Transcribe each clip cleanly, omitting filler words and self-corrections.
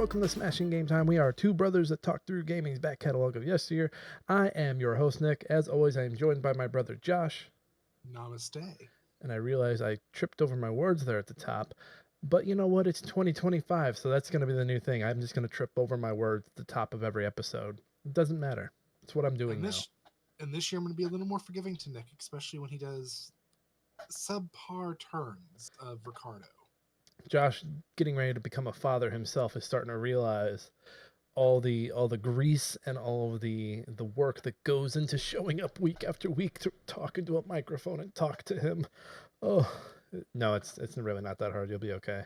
welcome to Smashing Game Time. We are two brothers that talk through gaming's back catalog of yesteryear. I am your host, Nick. As always, I am joined by my brother, Josh. Namaste. And I realize I tripped over my words there at the top. But you know what? It's 2025, so that's going to be the new thing. I'm just going to trip over my words at the top of every episode. It doesn't matter. It's what I'm doing now. And this year I'm going to be a little more forgiving to Nick, especially when he does subpar turns of Ricardo. Josh, getting ready to become a father himself, is starting to realize all the grease and all of the work that goes into showing up week after week to talk into a microphone and talk to him. Oh no, it's really not that hard. You'll be okay.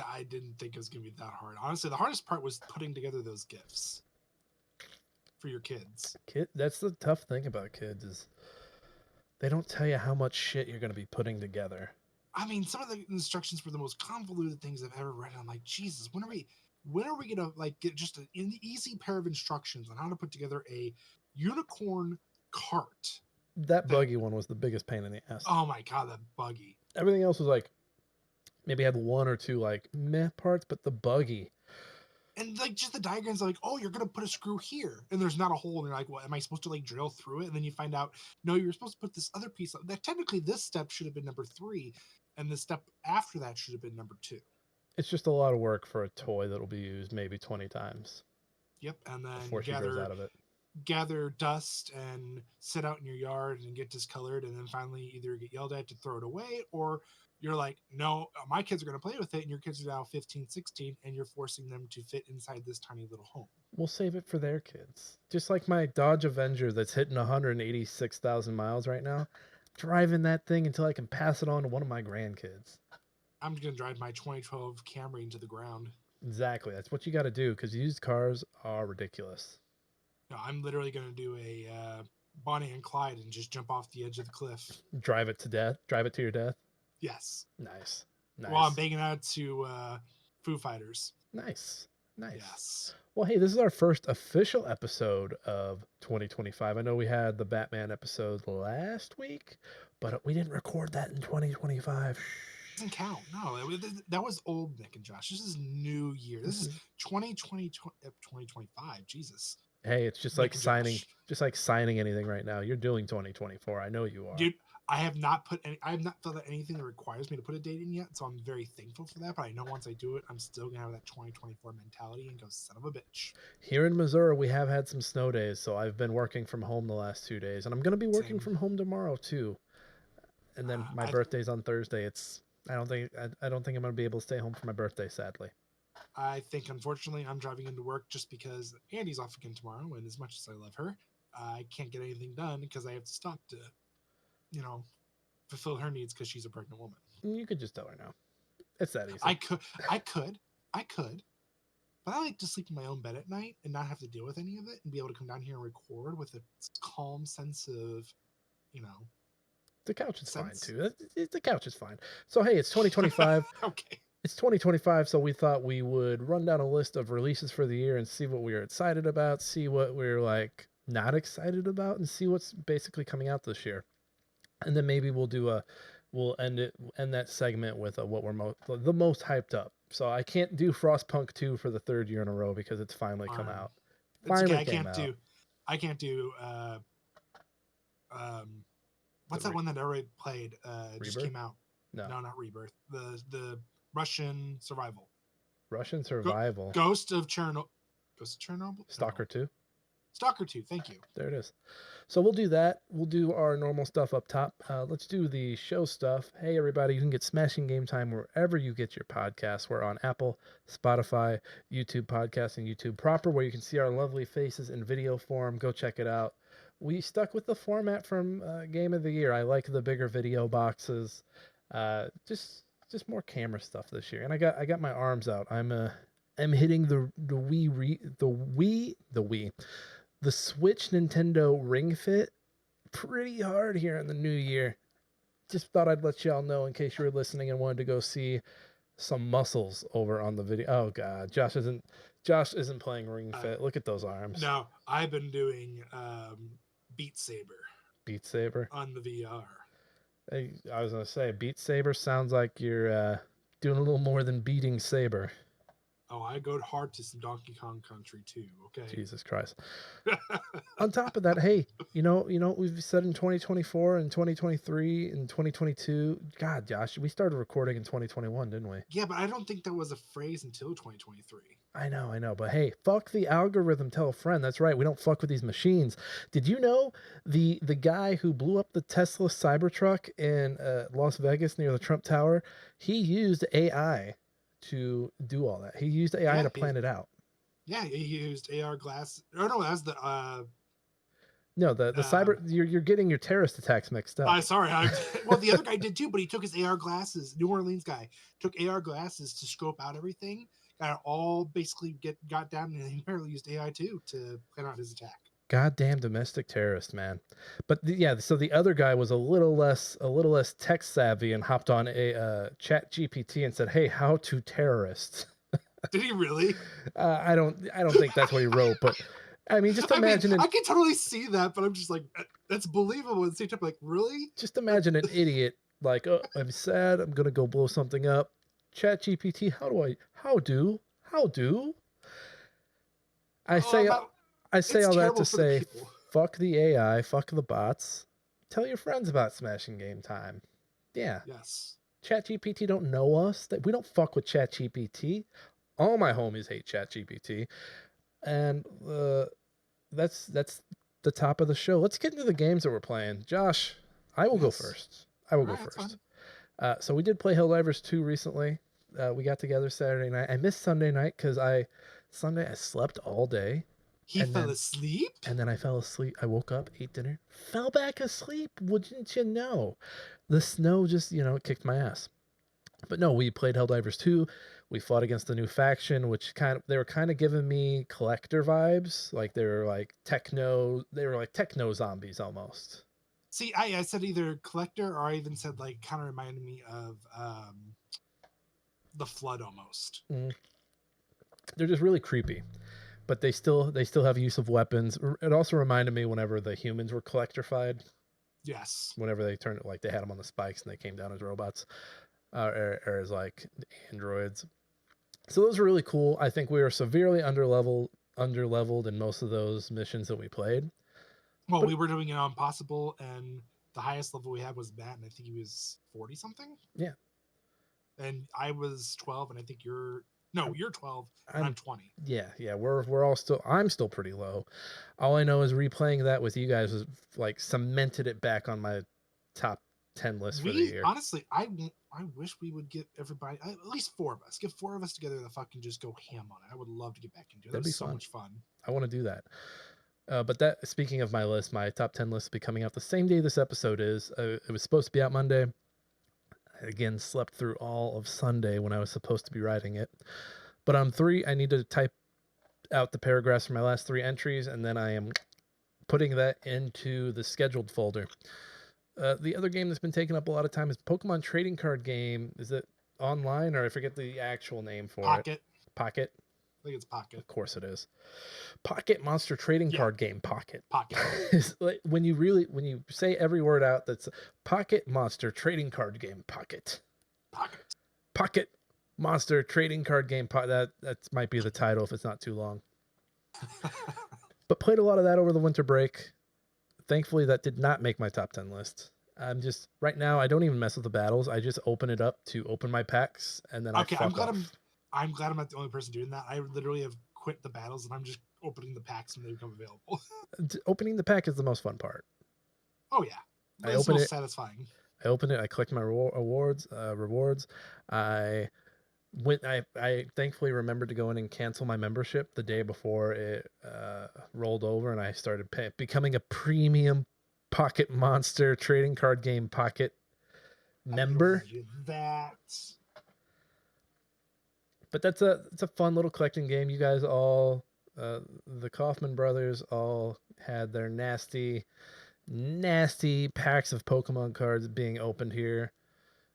I didn't think it was going to be that hard. Honestly, the hardest part was putting together those gifts for your kids. That's the tough thing about kids is they don't tell you how much shit you're going to be putting together. I mean, some of the instructions were the most convoluted things I've ever read. I'm like, Jesus, when are we gonna get just an easy pair of instructions on how to put together a unicorn cart? That buggy one was the biggest pain in the ass. Oh my god, that buggy. Everything else was like maybe had one or two like meh parts, but the buggy. And like just the diagrams are like, oh, you're gonna put a screw here, and there's not a hole, and you're like, well, am I supposed to like drill through it? And then you find out, no, you're supposed to put this other piece up. That technically this step should have been number 3, and the step after that should have been number 2. It's just a lot of work for a toy that'll be used maybe 20 times. Yep, and then before she grows out of it. Gather dust and sit out in your yard and get discolored, and then finally either get yelled at to throw it away, or you're like, no, my kids are going to play with it, and your kids are now 15, 16, and you're forcing them to fit inside this tiny little home. We'll save it for their kids. Just like my Dodge Avenger that's hitting 186,000 miles right now. Driving that thing until I can pass it on to one of my grandkids. I'm going to drive my 2012 Camry into the ground. Exactly. That's what you got to do because used cars are ridiculous. No, I'm literally going to do a Bonnie and Clyde and just jump off the edge of the cliff. Drive it to death? Drive it to your death? Yes. Nice. While I'm banging out to Foo Fighters. Nice. Yes. Well, hey, this is our first official episode of 2025. I know we had the Batman episode last week, but we didn't record that in 2025. Doesn't count. No, that was old Nick and Josh. This is new year. This is 2025. Jesus. Hey, it's just like signing anything right now. You're doing 2024. I know you are. Dude, I have not filled out anything that requires me to put a date in yet, so I'm very thankful for that. But I know once I do it, I'm still gonna have that 2024 mentality and go, son of a bitch. Here in Missouri, we have had some snow days, so I've been working from home the last 2 days, and I'm gonna be working from home tomorrow too. And then my birthday's on Thursday. I don't think I'm gonna be able to stay home for my birthday, sadly. I think, unfortunately, I'm driving into work just because Andy's off again tomorrow, and as much as I love her, I can't get anything done because I have to stop to, fulfill her needs because she's a pregnant woman. You could just tell her no. It's that easy. I could, but I like to sleep in my own bed at night and not have to deal with any of it and be able to come down here and record with a calm sense of, The couch is fine too. The couch is fine. So hey, it's 2025. Okay. It's 2025, so we thought we would run down a list of releases for the year and see what we were excited about, see what we're like not excited about, and see what's basically coming out this year. And then maybe we'll end that segment with what we're the most hyped up. So I can't do Frostpunk 2 for the 3rd year in a row because it's finally come out. I can't do what's that one that already played? Just came out. No, not Rebirth. The Russian Survival. Russian Survival. Ghost of Chernobyl. Stalker 2. Stalker 2. Thank you. There it is. So we'll do that. We'll do our normal stuff up top. Let's do the show stuff. Hey, everybody, you can get Smashing Game Time wherever you get your podcasts. We're on Apple, Spotify, YouTube Podcasts, and YouTube Proper, where you can see our lovely faces in video form. Go check it out. We stuck with the format from Game of the Year. I like the bigger video boxes. Just more camera stuff this year. And I got my arms out. I'm hitting the Switch Nintendo Ring Fit pretty hard here in the new year. Just thought I'd let y'all know in case you were listening and wanted to go see some muscles over on the video. Oh god, Josh isn't playing Ring Fit. Look at those arms. No, I've been doing Beat Saber. Beat Saber on the VR. I was gonna say Beat Saber sounds like you're doing a little more than beating Saber. Oh, I go hard to some Donkey Kong Country too. Okay. Jesus Christ. On top of that, hey, what we've said in 2024 and 2023 and 2022. God, Josh, we started recording in 2021, didn't we? Yeah, but I don't think that was a phrase until 2023. I know, but hey, fuck the algorithm, tell a friend. That's right, we don't fuck with these machines. Did you know the guy who blew up the Tesla Cybertruck in Las Vegas near the Trump Tower, he used AI to do all that. He used AI Yeah, to plan it out. yeah, he used AR glass. Oh no, that was the No, the cyber you're getting your terrorist attacks mixed up. sorry. Well, the other guy did too, but he took his AR glasses. New Orleans guy took AR glasses to scope out everything. Got it all basically got down, and he apparently used AI too to plan out his attack. Goddamn domestic terrorist, man. But yeah, so the other guy was a little less tech savvy and hopped on a Chat GPT and said, "Hey, how to terrorist." Did he really? I don't think that's what he wrote, but I mean, just imagine I can totally see that, but I'm just like, that's believable. At the same time, like, really? just imagine an idiot like, "Oh, I'm sad. I'm gonna go blow something up." Chat GPT, how do? I say Oh, I say it's all that terrible to for the say, people. fuck the AI, fuck the bots. Tell your friends about Smashing Game Time. Yeah, Yes. ChatGPT don't know us. That we don't fuck with ChatGPT. All my homies hate ChatGPT, and that's the top of the show. Let's get into the games that we're playing. Josh, I will go first. I will All go right, that's first. fine. So we did play Helldivers 2 recently. We got together Saturday night. I missed Sunday night because Sunday I slept all day. He fell asleep? And then I fell asleep. I woke up, ate dinner, fell back asleep. Wouldn't you know? The snow just, kicked my ass. But no, we played Helldivers 2. We fought against the new faction, which they were kind of giving me collector vibes. Like they were like techno zombies almost. See, I said either collector or I even said like kind of reminded me of the Flood almost. Mm. They're just really creepy. But they still have use of weapons. It also reminded me whenever the humans were collectrified. Yes. Whenever they turned it, like they had them on the spikes and they came down as robots, or as like androids. So those were really cool. I think we were severely underleveled in most of those missions that we played. Well, we were doing it on possible, and the highest level we had was Matt, and I think he was 40 something. Yeah. And I was 12, and I think you're 12, and I'm 20. Yeah. We're all still. I'm still pretty low. All I know is replaying that with you guys was like cemented it back on my top 10 list for the year. Honestly, I wish we would get everybody, at least 4 of us, get 4 of us together to fucking just go ham on it. I would love to get back into it. That'd be so much fun. I want to do that. But that, speaking of my list, my top 10 list will be coming out the same day this episode is. It was supposed to be out Monday. I, again, slept through all of Sunday when I was supposed to be writing it. But on 3, I need to type out the paragraphs for my last 3 entries, and then I am putting that into the scheduled folder. The other game that's been taking up a lot of time is Pokemon trading card game. Is it online, or I forget the actual name for Pocket. it? Pocket. I think it's Pocket. Of course it is. Pocket Monster trading card game. Pocket. Like when you say every word out, that's Pocket Monster trading card game. Pocket. Pocket Monster trading card game. That might be the title if it's not too long. But played a lot of that over the winter break. Thankfully, that did not make my top 10 list. I'm just right now. I don't even mess with the battles. I just open it up to open my packs, and then okay, I'm glad I'm not the only person doing that. I literally have quit the battles, and I'm just opening the packs when they become available. Opening the pack is the most fun part. Oh yeah, it's most satisfying. I open it. I collect my rewards. I thankfully remembered to go in and cancel my membership the day before it rolled over, and I started becoming a premium Pocket Monster trading card game Pocket member. But it's a fun little collecting game. You guys all, the Kaufman brothers, all had their nasty packs of Pokemon cards being opened here.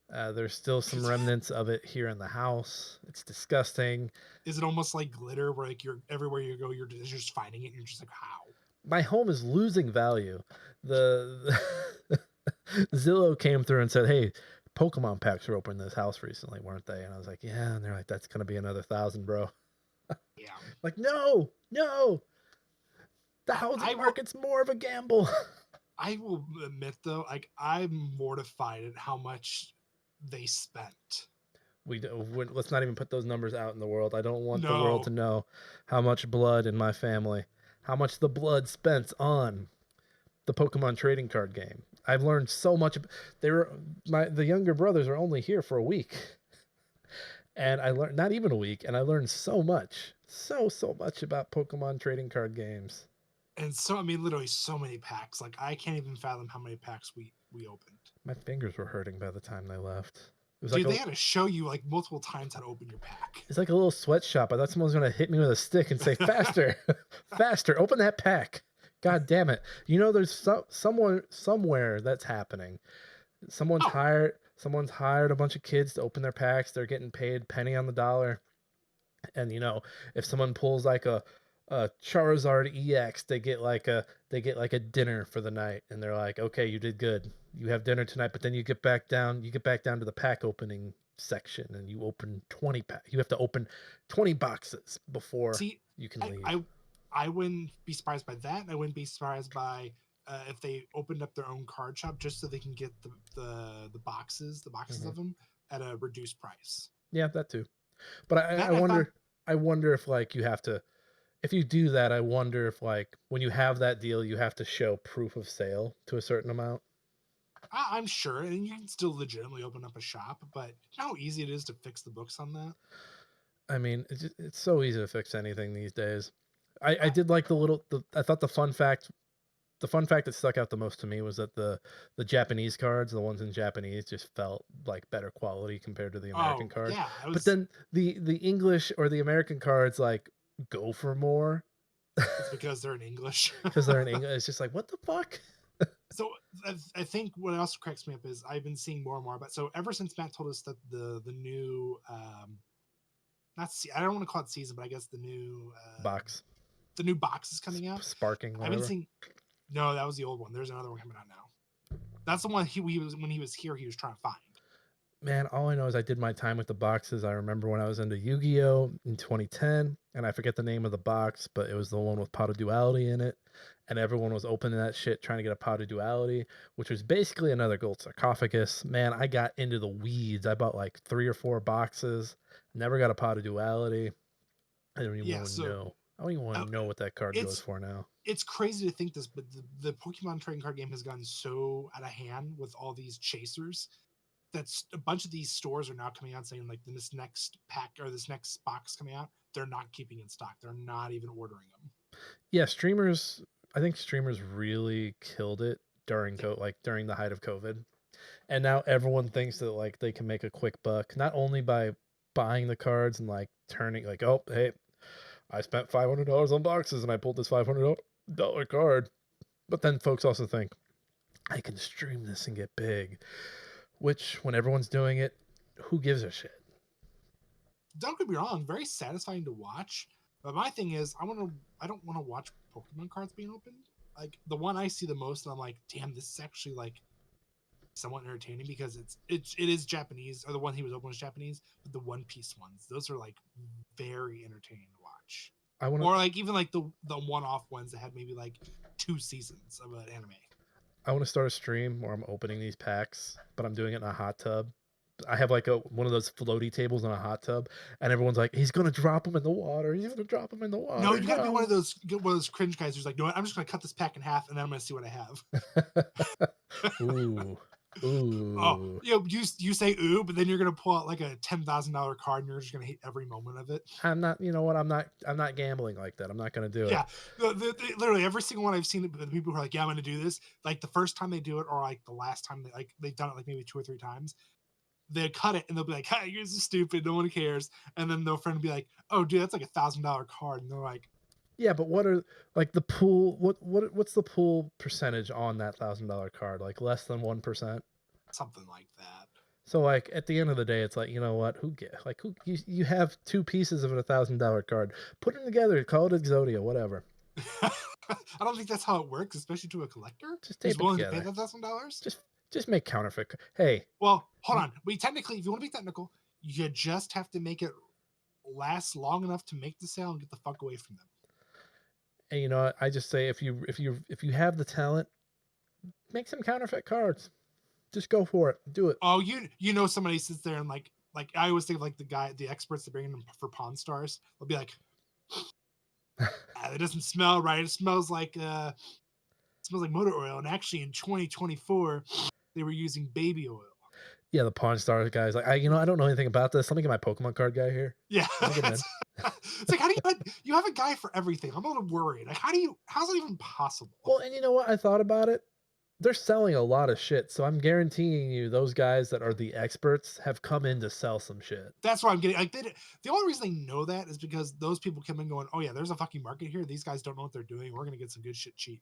There's still some remnants of it here in the house. It's disgusting. Is it almost like glitter, where like you're everywhere you go, you're just finding it, and you're just like, how? My home is losing value. The Zillow came through and said, "Hey, Pokemon packs were open in this house recently, weren't they?" And I was like, "Yeah." And they're like, "That's gonna be another 1,000, bro." Yeah. Like, no, no, the I housing will market's more of a gamble. I will admit though, like I'm mortified at how much they spent. Let's not even put those numbers out in the world. I don't want the world to No. know how much blood in my family, how much the blood spent on the Pokemon trading card game. I've learned so much. They were the younger brothers are only here for a week, and I learned not even a week, and I learned so much, so much about Pokemon trading card games. And so I mean literally so many packs. Like I can't even fathom how many packs we opened. My fingers were hurting by the time they left. It was like Dude, a they had to show you like multiple times how to open your pack. it's like a little sweatshop. I thought someone was gonna hit me with a stick and say, "Faster, faster, open that pack." God damn it! You know, there's someone somewhere that's happening. Someone's Oh, hired someone's hired a bunch of kids to open their packs. They're getting paid penny on the dollar. And if someone pulls like a Charizard EX, they get like a dinner for the night, and they're like, okay, you did good. You have dinner tonight, but then you get back down to the pack opening section, and you open 20 pack. You have to open 20 boxes before see, you can I leave. I I wouldn't be surprised by that. I wouldn't be surprised by if they opened up their own card shop just so they can get the boxes Hmm. of them at a reduced price. Yeah, that too. But I, I That I found. wonder, I wonder if like you have to, if you do that, I wonder if like when you have that deal, you have to show proof of sale to a certain amount. I'm sure, and you can still legitimately open up a shop, but you know how easy it is to fix the books on that. I mean, it's so easy to fix anything these days. I I, did like I thought the fun fact that stuck out the most to me was that the Japanese cards, the ones in Japanese, just felt like better quality compared to the American oh cards. yeah, I But was. then the English or the American cards like go for more It's because they're in English. because they're in English. It's just like what the fuck? So I think what else cracks me up is I've been seeing more and more about. So ever since Matt told us that the new not I don't want to call it season, but I guess Box the new box is coming out. sparking I've been whatever. seeing. No, that was the old one. There's another one coming out now. That's the one he was when he was here. He was trying to find. Man, all I know is I did my time with the boxes. I remember when I was into Yu-Gi-Oh in 2010, and I forget the name of the box, but it was the one with pot of duality in it, and everyone was opening that shit trying to get a pot of duality, which was basically another gold sarcophagus. Man, I got into the weeds. I bought like 3 or 4 boxes. Never got a pot of duality. I don't even Yeah, want to so know. I don't even want uh, to know what that card goes it's for now. it's crazy to think this, but the Pokemon trading card game has gotten so out of hand with all these chasers that's a bunch of these stores are now coming out saying like this next pack or this next box coming out, they're not keeping in stock. They're not even ordering them. Yeah, streamers. I think streamers really killed it during Yeah. during the height of COVID. And now everyone thinks that like they can make a quick buck not only by buying the cards and like turning like, oh hey, I spent $500 on boxes and I pulled this $500 card, but then folks also think I can stream this and get big, which when everyone's doing it, who gives a shit? Don't get me wrong, very satisfying to watch. But my thing is, I don't want to watch Pokemon cards being opened. Like the one I see the most, and I'm like, damn, this is actually like somewhat entertaining because it is Japanese, or the one he was opening was Japanese, but the One Piece ones, those are like very entertaining to watch. I want to Or like even like the one off ones that had maybe like 2 seasons of an anime. I want to start a stream where I'm opening these packs, but I'm doing it in a hot tub. I have like a one of those floaty tables in a hot tub, and everyone's like, "He's gonna drop him in the water. He's gonna drop him in the No, water." you got to be No. one of those cringe guys who's like, no, I'm just going to cut this pack in half and then I'm going to see what I have. Ooh, Oh, ooh. you say ooh, but then you're gonna pull out like a $10,000 card and you're just gonna hate every moment of it. I'm not. You know what? I'm not gambling like that. I'm not gonna do it. Yeah, literally every single one I've seen, the people who are like, yeah, I'm gonna do this. Like the first time they do it, or like the last time they've done it like maybe 2 or 3 times. They cut it and they'll be like, "Hey, you're so stupid. No one cares." And then their friend will be like, "Oh, dude, that's like $1,000 card." And they're like, Yeah, but what are like the pool? What's the pool percentage on that $1,000 card? Like less than 1%. something like that. So like at the end of the day, it's like you know what? Who get like who you have 2 pieces of $1,000 card. Put them together. Call it Exodia. Whatever. I don't think that's how it works, especially to a collector Just who's tape it willing to pay together. that $1,000. Just just make counterfeit. Hey, Well, hold on. We technically, if you want to be technical, you just have to make it last long enough to make the sale and get the fuck away from them. And you know, I just say if you have the talent, make some counterfeit cards. Just go for it. Do it. Oh, you know somebody sits there and like I always think of like the experts that bring them for Pawn Stars. They'll be like, it doesn't smell right. It smells like motor oil. And actually, in 2024, they were using baby oil. Yeah, the Pawn Stars guys. Like, I don't know anything about this. Let me get my Pokemon card guy here. Yeah, Let me get him in. it's like, how do you have a guy for everything? I'm a little worried. Like, how's that even possible? Well, and you know what? I thought about it. They're selling a lot of shit, so I'm guaranteeing you those guys that are the experts have come in to sell some shit. That's what I'm getting. Like, the only reason they know that is because those people come in going, oh yeah, there's a fucking market here. These guys don't know what they're doing. We're gonna get some good shit cheap.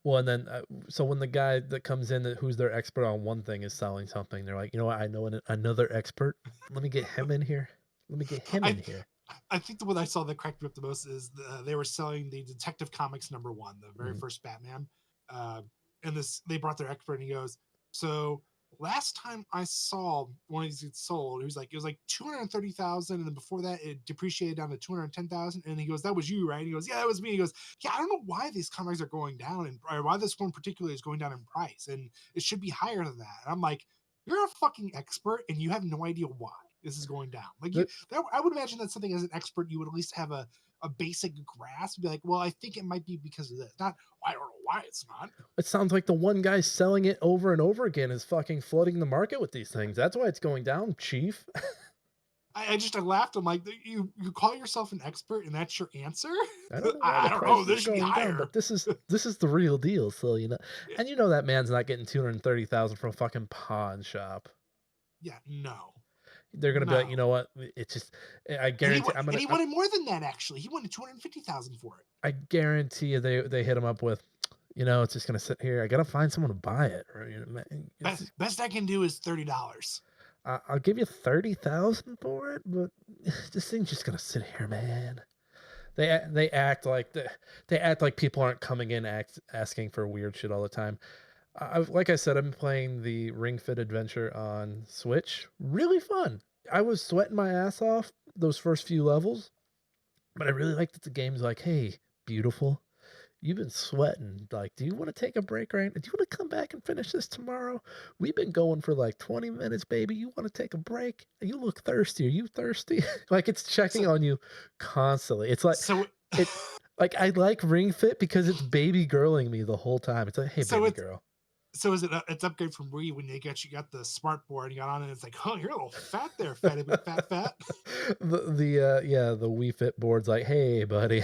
Well, and then so when the guy that comes in who's their expert on one thing is selling something, they're like, you know what? I know another expert. Let me get him in here. Let me get him in here. I think the one I saw that cracked me up the most is they were selling the Detective Comics #1, the very first Batman. And they brought their expert and he goes, so last time I saw one of these get sold, it was like 230,000, and then before that it depreciated down to 210,000. And he goes, that was you, right? And he goes, yeah, that was me. He goes, yeah, I don't know why these comics are going down, or why this one particularly is going down in price, and it should be higher than that. And I'm like, you're a fucking expert and you have no idea why this is going down. Like, I would imagine that something as an expert you would at least have a basic grasp, be like, well, I think it might be because of this. Not, I don't know why it's not. It sounds like the one guy selling it over and over again is fucking flooding the market with these things. That's why it's going down, chief. I laughed. I'm like, you call yourself an expert and that's your answer? I don't know. I don't know. This should be higher. Down, but this is the real deal. So you know, and you know that man's not getting 230,000 from a fucking pawn shop. Yeah, no. They're gonna be like, you know what? It's just, I guarantee. And he wanted more than that. Actually, he wanted 250,000 for it. I guarantee you, they hit him up with, you know, it's just gonna sit here. I gotta find someone to buy it. Or, you know, best I can do is $30. I'll give you 30,000 for it, but this thing's just gonna sit here, man. They act like they act like people aren't coming in asking for weird shit all the time. Like I said, I'm playing the Ring Fit Adventure on Switch. Really fun. I was sweating my ass off those first few levels, but I really like that the game's like, hey, beautiful, you've been sweating. Like, do you want to take a break right now? Do you want to come back and finish this tomorrow? We've been going for like 20 minutes, baby. You want to take a break? You look thirsty. Are you thirsty? Like, it's checking on you constantly. It's like, like, I like Ring Fit because it's baby girling me the whole time. It's like, hey, baby girl. So it's upgrade from Wii when you got the smart board, you got on and it's like, oh, you're a little fat there, fatty, fat. The Wii Fit board's like, hey, buddy.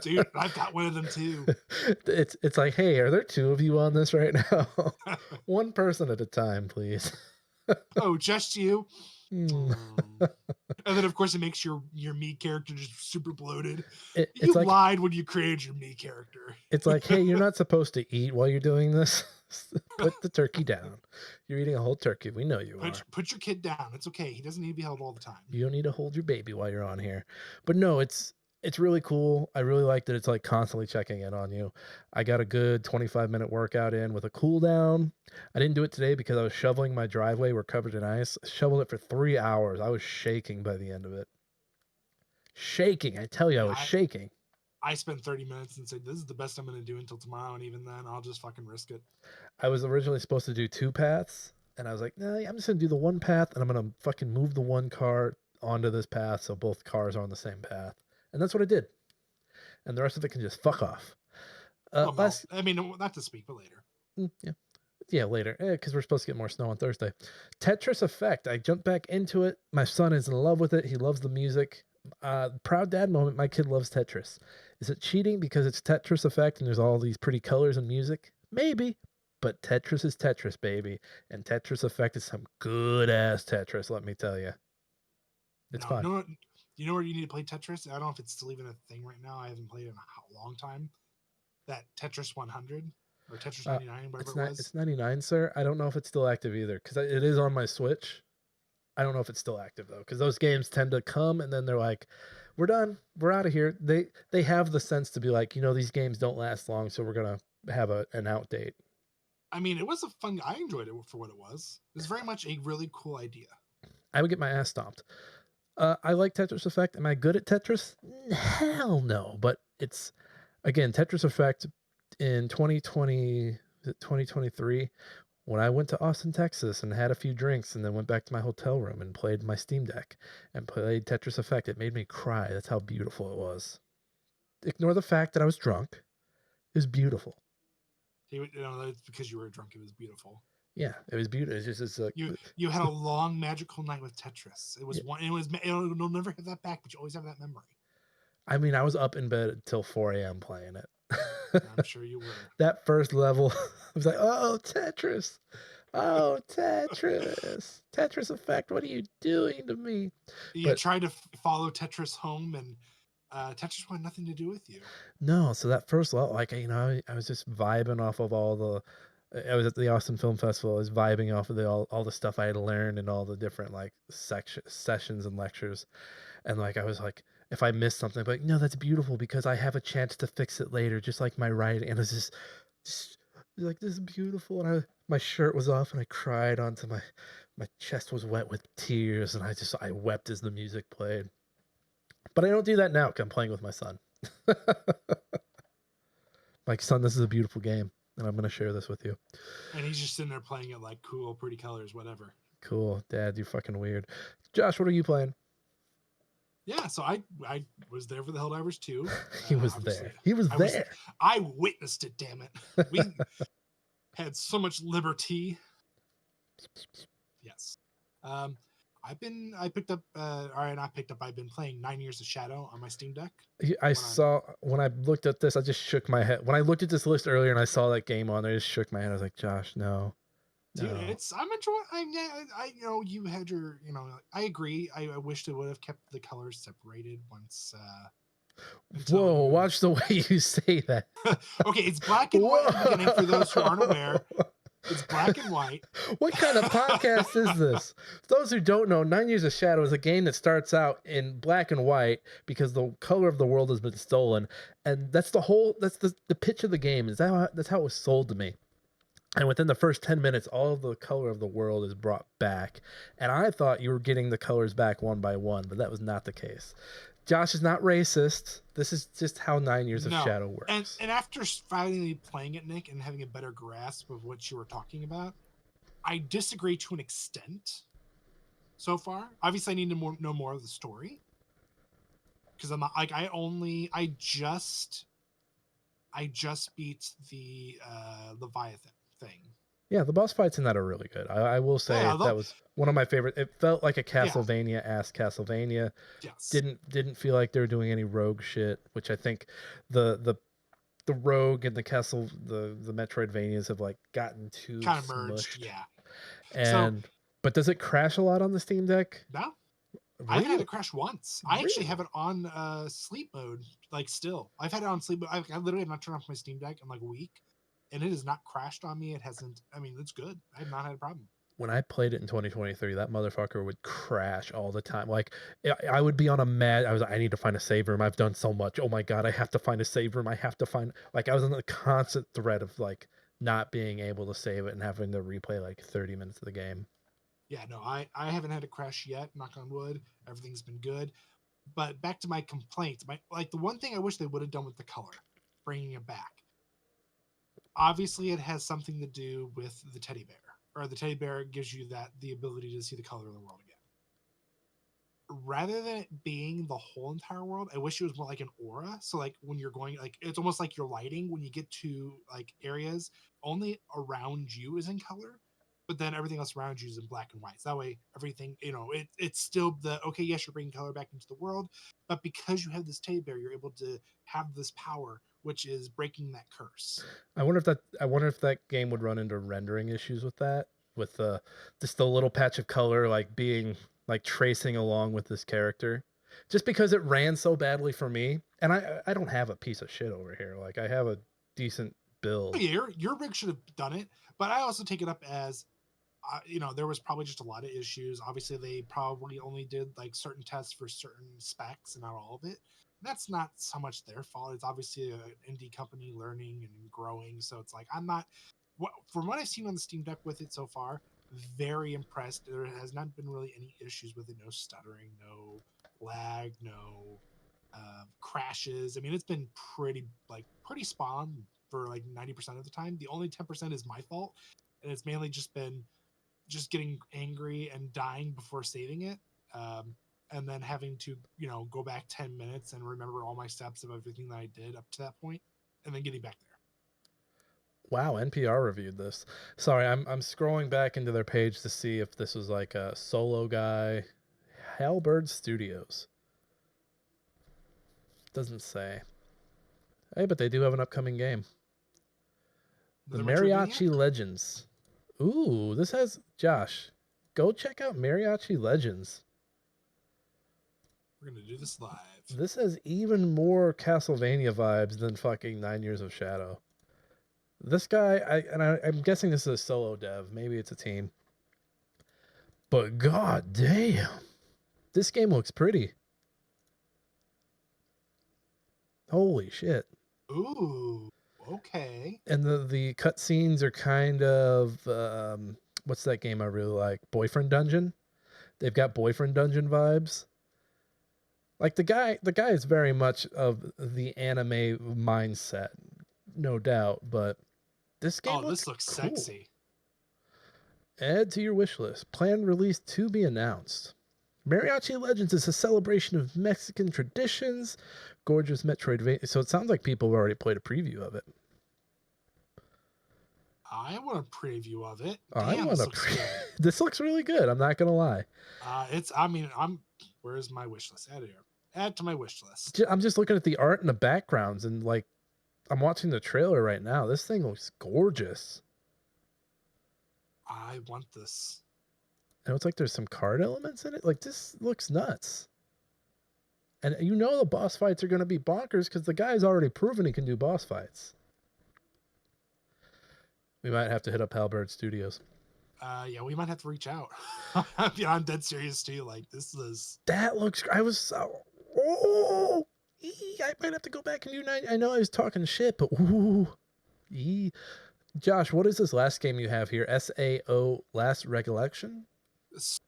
Dude, I've got one of them too. It's like, hey, are there two of you on this right now? One person at a time, please. Oh, just you? And then of course it makes your me character just super bloated. You like, lied when you created your me character. It's like, hey, you're not supposed to eat while you're doing this. Put the turkey down. You're eating a whole turkey. We know you are. Put your kid down. It's okay. He doesn't need to be held all the time. You don't need to hold your baby while you're on here. But no, it's really cool. I really like that it's like constantly checking in on you. I got a good 25-minute workout in with a cool down. I didn't do it today because I was shoveling my driveway. We're covered in ice. I shoveled it for 3 hours. I was shaking by the end of it. Shaking. I tell you, I was shaking. I spent 30 minutes and said, this is the best I'm going to do until tomorrow. And even then, I'll just fucking risk it. I was originally supposed to do 2 paths. And I was like, nah, I'm just going to do the 1 path. And I'm going to fucking move the 1 car onto this path so both cars are on the same path. And that's what I did. And the rest of it can just fuck off. I mean, not to speak, but later. Yeah, later. Because we're supposed to get more snow on Thursday. Tetris Effect. I jumped back into it. My son is in love with it. He loves the music. Proud dad moment. My kid loves Tetris. Is it cheating because it's Tetris Effect and there's all these pretty colors and music? Maybe. But Tetris is Tetris, baby. And Tetris Effect is some good-ass Tetris, let me tell you. It's fun. You know where you need to play Tetris? I don't know if it's still even a thing right now. I haven't played it in a long time. That Tetris 100 or Tetris 99, whatever it was. It's 99, sir. I don't know if it's still active either because it is on my Switch. I don't know if it's still active though, because those games tend to come and then they're like, "We're done. We're out of here." They have the sense to be like, you know, these games don't last long, so we're gonna have an out date. I mean, it was I enjoyed it for what it was. It was very much a really cool idea. I would get my ass stomped. I like Tetris Effect. Am I good at Tetris? Hell no. But it's again Tetris Effect in 2020, is it 2023, when I went to Austin, Texas, and had a few drinks, and then went back to my hotel room and played my Steam Deck and played Tetris Effect. It made me cry. That's how beautiful it was. Ignore the fact that I was drunk. It was beautiful. That's because you were drunk. It was beautiful. Yeah, it was beautiful. It's just it's like You had a long magical night with Tetris. It was yeah. one. It'll never have that back, but you always have that memory. I mean, I was up in bed till 4 a.m. playing it. I'm sure you were. That first level, I was like, "Oh, Tetris! Oh, Tetris! Tetris Effect! What are you doing to me?" You But tried to follow Tetris home, and Tetris wanted nothing to do with you. no, so that first level, like I was just vibing off of all the. I was at the Austin Film Festival. I was vibing off of all the stuff I had learned and all the different like sessions and lectures, and like I was like, if I missed something, I'd be like, no, that's beautiful because I have a chance to fix it later, just like my writing. And it was just like this is beautiful, and my shirt was off, and I cried onto my chest was wet with tears, and I wept as the music played. But I don't do that now 'cause I'm playing with my son. Like, son, this is a beautiful game, and I'm gonna share this with you. And he's just sitting there playing it like cool, pretty colors, whatever. Cool, Dad, you're fucking weird. Josh, what are you playing? Yeah, so I was there for the Helldivers too. He was Obviously, there. He was I was there. I witnessed it. Damn it, we had so much liberty. Yes. Um, I picked up not picked up. I've been playing 9 Years of Shadow on my Steam Deck. I saw when I looked at this, I just shook my head. When I looked at this list earlier and I saw that game on there, I just shook my head. I was like, Josh, no, Dude, no. I'm enjoying. I you had your I agree. I wish they would have kept the colors separated once. Until Whoa, you. watch the way you say that. Okay, it's black and white at the beginning. For those who aren't aware, it's black and white. What kind of podcast is this? Those who don't know, 9 Years of Shadow is a game that starts out in black and white because the color of the world has been stolen, and that's the pitch of the game. That's how it was sold to me. And within the first 10 minutes, all of the color of the world is brought back. And I thought you were getting the colors back one by one, but that was not the case. Josh is not racist. This is just how 9 Years of Shadow works. And after finally playing it, Nick, and having a better grasp of what you were talking about, I disagree to an extent so far. Obviously, I need to know more of the story. Because I'm not like I just beat the Leviathan thing. Yeah, the boss fights in that are really good. I will say that was one of my favorite. It felt like a Castlevania-ass Castlevania. Yes. Didn't feel like they were doing any rogue shit, which I think the rogue and the Metroidvanias have like gotten too kind of smushed. merged. Yeah. And but does it crash a lot on the Steam Deck? No. Really? I've had it crash once. I actually have it on sleep mode. Like still, I've had it on sleep mode. I literally have not turned off my Steam Deck in like a week, and it has not crashed on me. It hasn't. I mean, it's good. I have not had a problem. When I played it in 2023, that motherfucker would crash all the time. Like I would be on a mad. I need to find a save room. I've done so much. Oh my god, I have to find a save room. I have to find. Like I was on the constant threat of like not being able to save it and having to replay like 30 minutes of the game. Yeah, no, I haven't had a crash yet. Knock on wood. Everything's been good. But back to my complaints. The one thing I wish they would have done with the color, bringing it back. Obviously, it has something to do with the teddy bear, or the teddy bear gives you the ability to see the color of the world again. Rather than it being the whole entire world, I wish it was more like an aura. So like when you're going, like it's almost like you're lighting when you get to like areas, only around you is in color, but then everything else around you is in black and white. So that way everything, it's still okay, yes, you're bringing color back into the world, but because you have this teddy bear, you're able to have this power, which is breaking that curse. I wonder if that game would run into rendering issues with that, with just the little patch of color like being like tracing along with this character, just because it ran so badly for me. And I don't have a piece of shit over here. Like I have a decent build. Yeah, your rig should have done it, but I also take it up as there was probably just a lot of issues. Obviously, they probably only did like certain tests for certain specs and not all of it. That's not so much their fault. It's obviously an indie company learning and growing. So it's like, I'm not, from what I've seen on the Steam Deck with it so far, very impressed. There has not been really any issues with it. No stuttering, no lag, no crashes. I mean, it's been pretty spot on for like 90% of the time. The only 10% is my fault, and it's mainly just been just getting angry and dying before saving it. And then having to, go back 10 minutes and remember all my steps of everything that I did up to that point, and then getting back there. Wow, NPR reviewed this. Sorry, I'm scrolling back into their page to see if this was like a solo guy. Halberd Studios. Doesn't say. Hey, but they do have an upcoming game. The The Metroidvania? Mariachi Legends. Ooh, this has Josh. Go check out Mariachi Legends. We're going to do this live. This has even more Castlevania vibes than fucking 9 Years of Shadow. This guy, I'm guessing this is a solo dev. Maybe it's a team. But god damn, this game looks pretty. Holy shit. Ooh, okay. And the cutscenes are kind of what's that game I really like? Boyfriend Dungeon. They've got Boyfriend Dungeon vibes. Like the guy is very much of the anime mindset, no doubt. But this game this looks cool. sexy. Add to your wish list. Planned release to be announced. Mariachi Legends is a celebration of Mexican traditions. Gorgeous Metroidvania. So it sounds like people have already played a preview of it. I want a preview of it. Damn, this looks really good. I'm not gonna lie. Where's my wish list? Add to my wish list. I'm just looking at the art and the backgrounds, and like, I'm watching the trailer right now. This thing looks gorgeous. I want this. And it's like there's some card elements in it. Like, this looks nuts. And the boss fights are going to be bonkers because the guy's already proven he can do boss fights. We might have to hit up Halberd Studios. Yeah, we might have to reach out. I'm dead serious too. Like, this is. That looks. I was so. Oh, I might have to go back and unite. I know I was talking shit, but ooh, Josh, what is this last game you have here? SAO Last Recollection.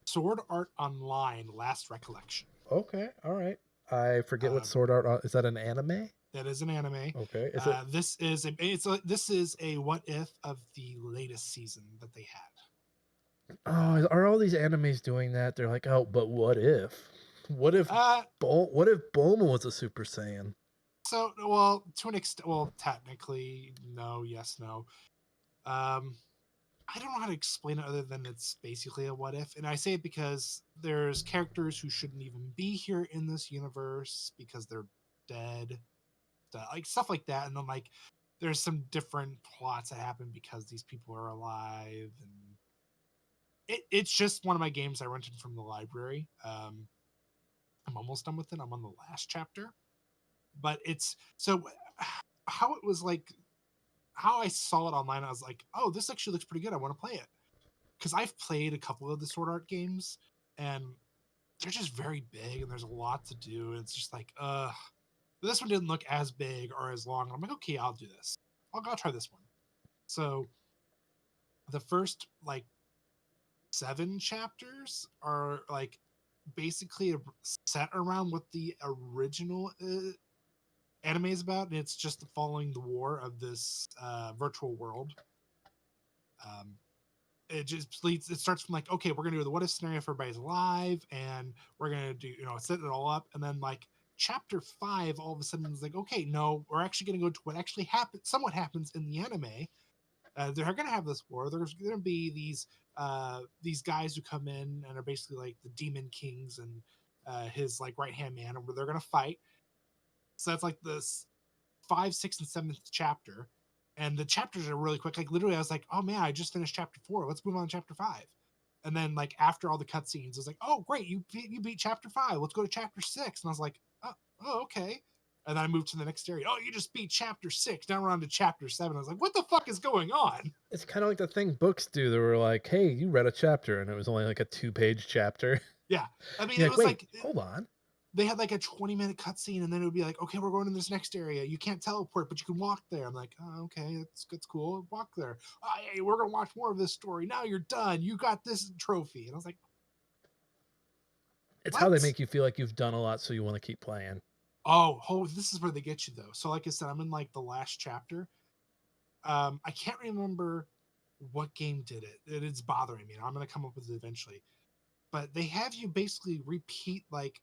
Sword Art Online Last Recollection. Okay, all right. I forget what Sword Art is. That an anime? That is an anime. Okay. This is a what if of the latest season that they had. Oh, are all these animes doing that? They're like, oh, but what if? What if Bulma was a Super Saiyan? So, well, to an extent, technically, no, yes, no. I don't know how to explain it other than it's basically a what if. And I say it because there's characters who shouldn't even be here in this universe because they're dead. Like stuff like that. And then like there's some different plots that happen because these people are alive. And it's just one of my games I rented from the library. I'm almost done with it. I'm on the last chapter. But it's so how it was like how I saw it online, I was like, oh, this actually looks pretty good. I want to play it. Because I've played a couple of the Sword Art games, and they're just very big, and there's a lot to do. And it's just like, this one didn't look as big or as long. I'm like, okay, I'll do this. I'll try this one. So the first, 7 chapters are, basically set around what the original anime is about, and it's just following the war of this virtual world. It starts from like, okay, we're gonna do the what if scenario if everybody's alive, and we're gonna do set it all up, and then chapter 5 all of a sudden is like, okay, no, we're actually gonna go to what actually somewhat happens in the anime. They're gonna have this war. There's gonna be these guys who come in and are basically like the demon kings and his right hand man, and they're gonna fight. So that's like this 5, 6, and 7th chapter. And the chapters are really quick. Like literally, I was like, oh man, I just finished chapter 4. Let's move on to chapter 5. And then after all the cutscenes, I was like, oh great, you beat chapter 5. Let's go to chapter 6. And I was like, oh okay. And then I moved to the next area. Oh, you just beat chapter 6. Now we're on to chapter 7. I was like, what the fuck is going on? It's kind of like the thing books do. They were like, hey, you read a chapter, and it was only like a 2-page chapter. Yeah. I mean, it was wait, hold on. they had like a 20-minute cutscene, and then it would be like, okay, we're going to this next area. You can't teleport, but you can walk there. I'm like, oh, okay, that's cool. Walk there. Oh, hey, we're gonna watch more of this story. Now you're done. You got this trophy. And I was like, It's how they what? make you feel like you've done a lot, so you want to keep playing. Oh, this is where they get you though. So like I said, I'm in like the last chapter. I can't remember what game did it. It's bothering me. I'm gonna come up with it eventually. But they have you basically repeat like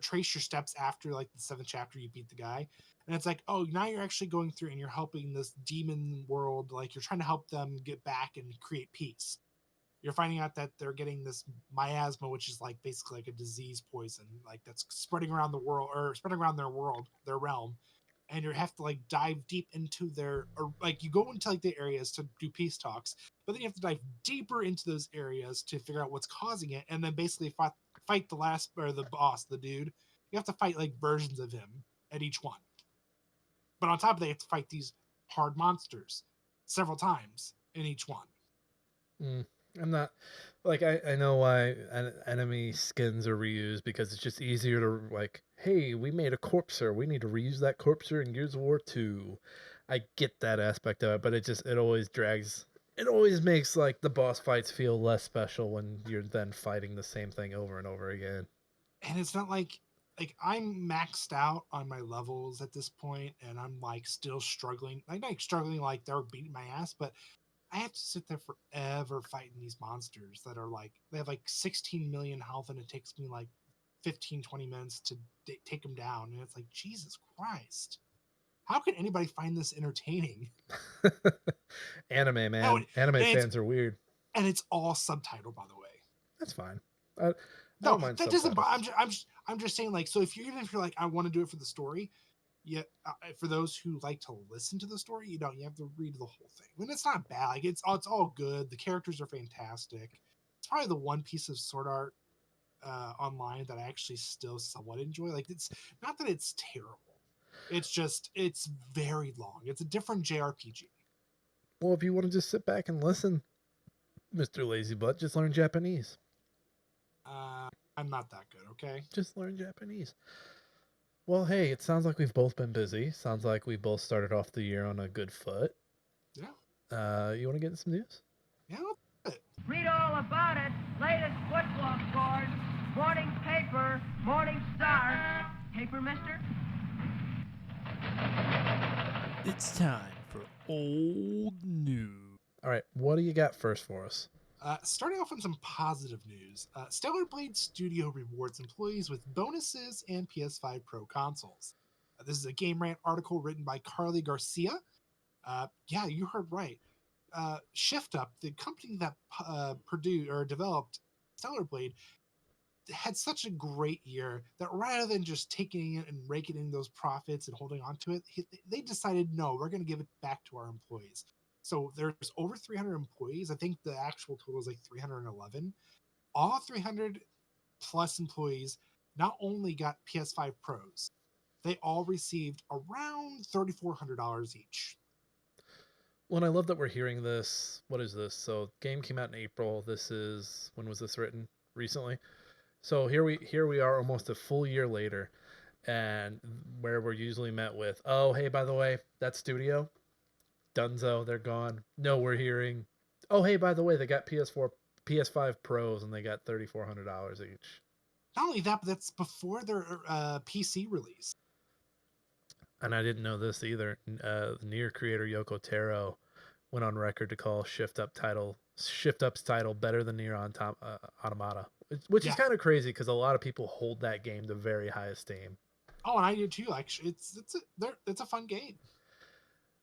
trace your steps after like the seventh chapter you beat the guy, and it's like, oh, now you're actually going through and you're helping this demon world, like you're trying to help them get back and create peace. You're finding out that they're getting this miasma, which is like basically like a disease poison, like that's spreading around the world or spreading around their realm, and you have to like dive deep into their, or like you go into like the areas to do peace talks, but then you have to dive deeper into those areas to figure out what's causing it, and then basically fight the last, or the boss, the dude. You have to fight like versions of him at each one, but on top of that, you have to fight these hard monsters several times in each one. Mm. I'm not like I know why enemy skins are reused because it's just easier to like, hey, we made a corpser, we need to reuse that corpser in Gears of War 2. I get that aspect of it, but it always drags. It always makes like the boss fights feel less special when you're then fighting the same thing over and over again. And it's not like I'm maxed out on my levels at this point, and I'm like still struggling. Like not struggling like they're beating my ass, but I have to sit there forever fighting these monsters that are like they have like 16 million health, and it takes me like 15-20 minutes to take them down. And it's like, Jesus Christ, how can anybody find this entertaining? Anime, Oh, man. Anime and fans are weird. it's all subtitled, by the way. That's fine. I, I No, don't mind that doesn't. subtitles. I'm just saying, like, so if you're like, I want to do it for the story, yeah. For those who like to listen to the story, you have to read the whole thing. I mean, it's not bad. Like, it's all good. The characters are fantastic. It's probably the one piece of Sword Art online that I actually still somewhat enjoy. Like, it's not that it's terrible. It's just it's very long. It's a different JRPG. Well, if you want to just sit back and listen, Mr. Lazy Butt, just learn Japanese. I'm not that good. Okay. Just learn Japanese. Well, hey, it sounds like we've both been busy. Sounds like we both started off the year on a good foot. Yeah. You want to get into some news? Yeah. Read all about it. Latest football scores. Morning paper. Morning Star. Paper, mister? It's time for old news. All right, what do you got first for us? Starting off on some positive news, Stellar Blade Studio rewards employees with bonuses and PS5 Pro consoles. This is a Game Rant article written by Carly Garcia. Yeah, you heard right. Shift Up, the company that produced or developed Stellar Blade, had such a great year that rather than just taking it and raking in those profits and holding on to it, they decided, no, we're going to give it back to our employees. So there's over 300 employees. I think the actual total is like 311. All 300 plus employees not only got PS5 Pros, they all received around $3,400 each. Well, and I love that we're hearing this. What is this? So, game came out in April. This is when was this written? Recently. So here we are almost a full year later, and where we're usually met with, oh hey, by the way, that studio, Dunzo, they're gone. No, we're hearing, oh hey, by the way, they got PS4, PS5 Pros, and they got $3,400 each. Not only that, but that's before their PC release. And I didn't know this either. The Nier creator Yoko Taro went on record to call Shift Up's title better than Nier Automata, which is Yeah. kind of crazy because a lot of people hold that game to very high esteem. Oh, and I do too. Actually, it's a fun game.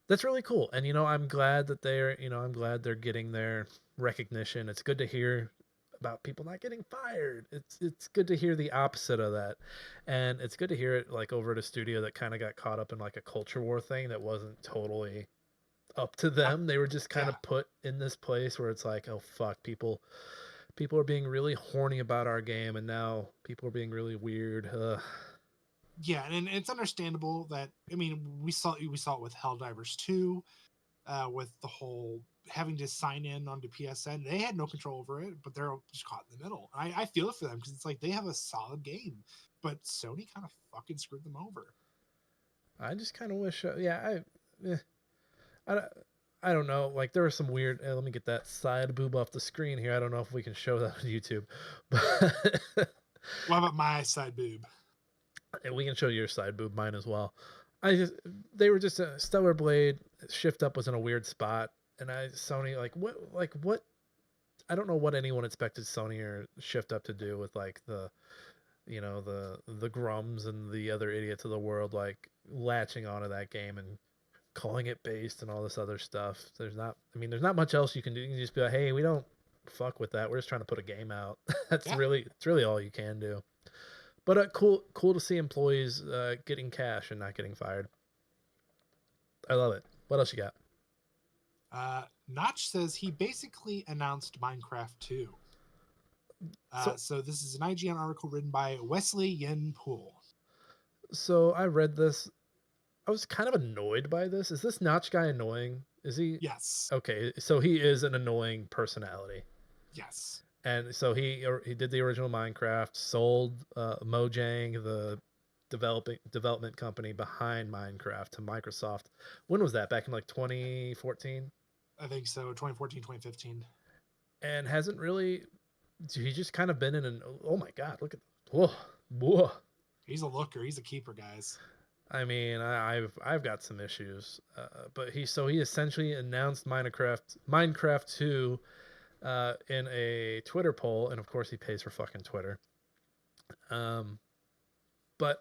That's really cool, and I'm glad that I'm glad they're getting their recognition. It's good to hear about people not getting fired. It's good to hear the opposite of that, and it's good to hear it like over at a studio that kind of got caught up in like a culture war thing that wasn't totally up to them. They were just kind Yeah. of put in this place where it's like, oh fuck, people are being really horny about our game, and now people are being really weird. Yeah, and it's understandable that, I mean, we saw it with Helldivers 2. with the whole having to sign in onto PSN. They had no control over it, but they're just caught in the middle. I feel it for them because it's like they have a solid game, but Sony kind of fucking screwed them over. I just kind of wish, I, don't- I don't know. Like there was some weird. Let me get that side boob off the screen here. I don't know if we can show that on YouTube, but What about my side boob? we can show your side boob, mine as well. They were just a Stellar Blade. Shift Up was in a weird spot, and Sony like what I don't know what anyone expected Sony or Shift Up to do with like the Grums and the other idiots of the world like latching onto that game and calling it based and all this other stuff. There's not much else you can do. You can just be like, hey, we don't fuck with that. We're just trying to put a game out. It's really all you can do. But cool to see employees getting cash and not getting fired. I love it. What else you got? Notch says he basically announced Minecraft 2. So this is an IGN article written by Wesley Yen Poole. So I read this. I was kind of annoyed by this. Is this Notch guy annoying? Is he? Yes. Okay, so he is an annoying personality. Yes. And so he did the original Minecraft, sold Mojang, the development company behind Minecraft, to Microsoft. When was that? Back in like 2014? I think so, 2014, 2015. And hasn't really. He's just kind of been in an. Oh my God! Look at. Whoa. He's a looker. He's a keeper, guys. I mean, I've got some issues, but he essentially announced Minecraft 2 in a Twitter poll, and of course he pays for fucking Twitter. But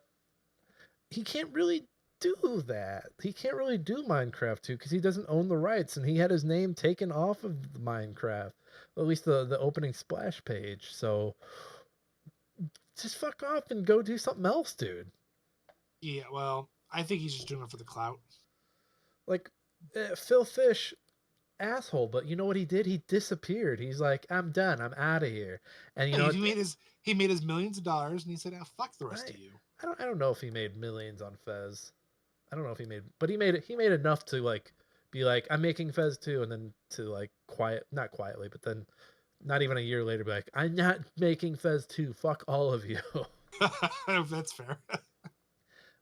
he can't really do that. He can't really do Minecraft 2 because he doesn't own the rights, and he had his name taken off of Minecraft, at least the opening splash page. So just fuck off and go do something else, dude. Yeah, well, I think he's just doing it for the clout. Like Phil Fish, asshole, but you know what he did? He disappeared. He's like, I'm done. I'm out of here. And you know he made his millions of dollars, and he said, "Oh, fuck the rest of you." I don't know if he made millions on Fez. I don't know if he made enough to like be like, I'm making Fez 2, and then to like not quietly, but then not even a year later be like, I'm not making Fez 2. Fuck all of you. That's fair.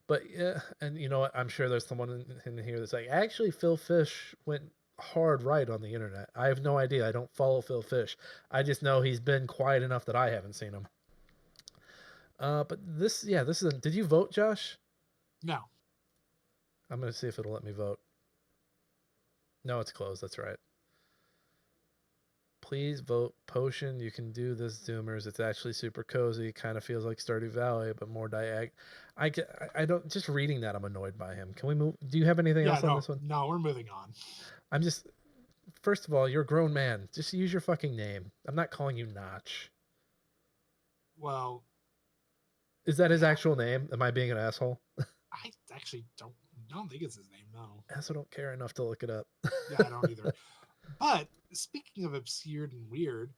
But yeah, and you know what? I'm sure there's someone in here that's like, actually, Phil Fish went hard right on the internet. I have no idea. I don't follow Phil Fish. I just know he's been quiet enough that I haven't seen him. But this is. Did you vote, Josh? No. I'm gonna see if it'll let me vote. No, it's closed. That's right. Please vote Potion. You can do this, Zoomers. It's actually super cozy. Kind of feels like Stardew Valley, but more I don't. Just reading that, I'm annoyed by him. Can we move? Do you have anything else on this one? No, we're moving on. I'm just. First of all, you're a grown man. Just use your fucking name. I'm not calling you Notch. Well, is that his actual name? Am I being an asshole? I actually don't think it's his name. No. I also don't care enough to look it up. Yeah, I don't either. But speaking of obscure and weird,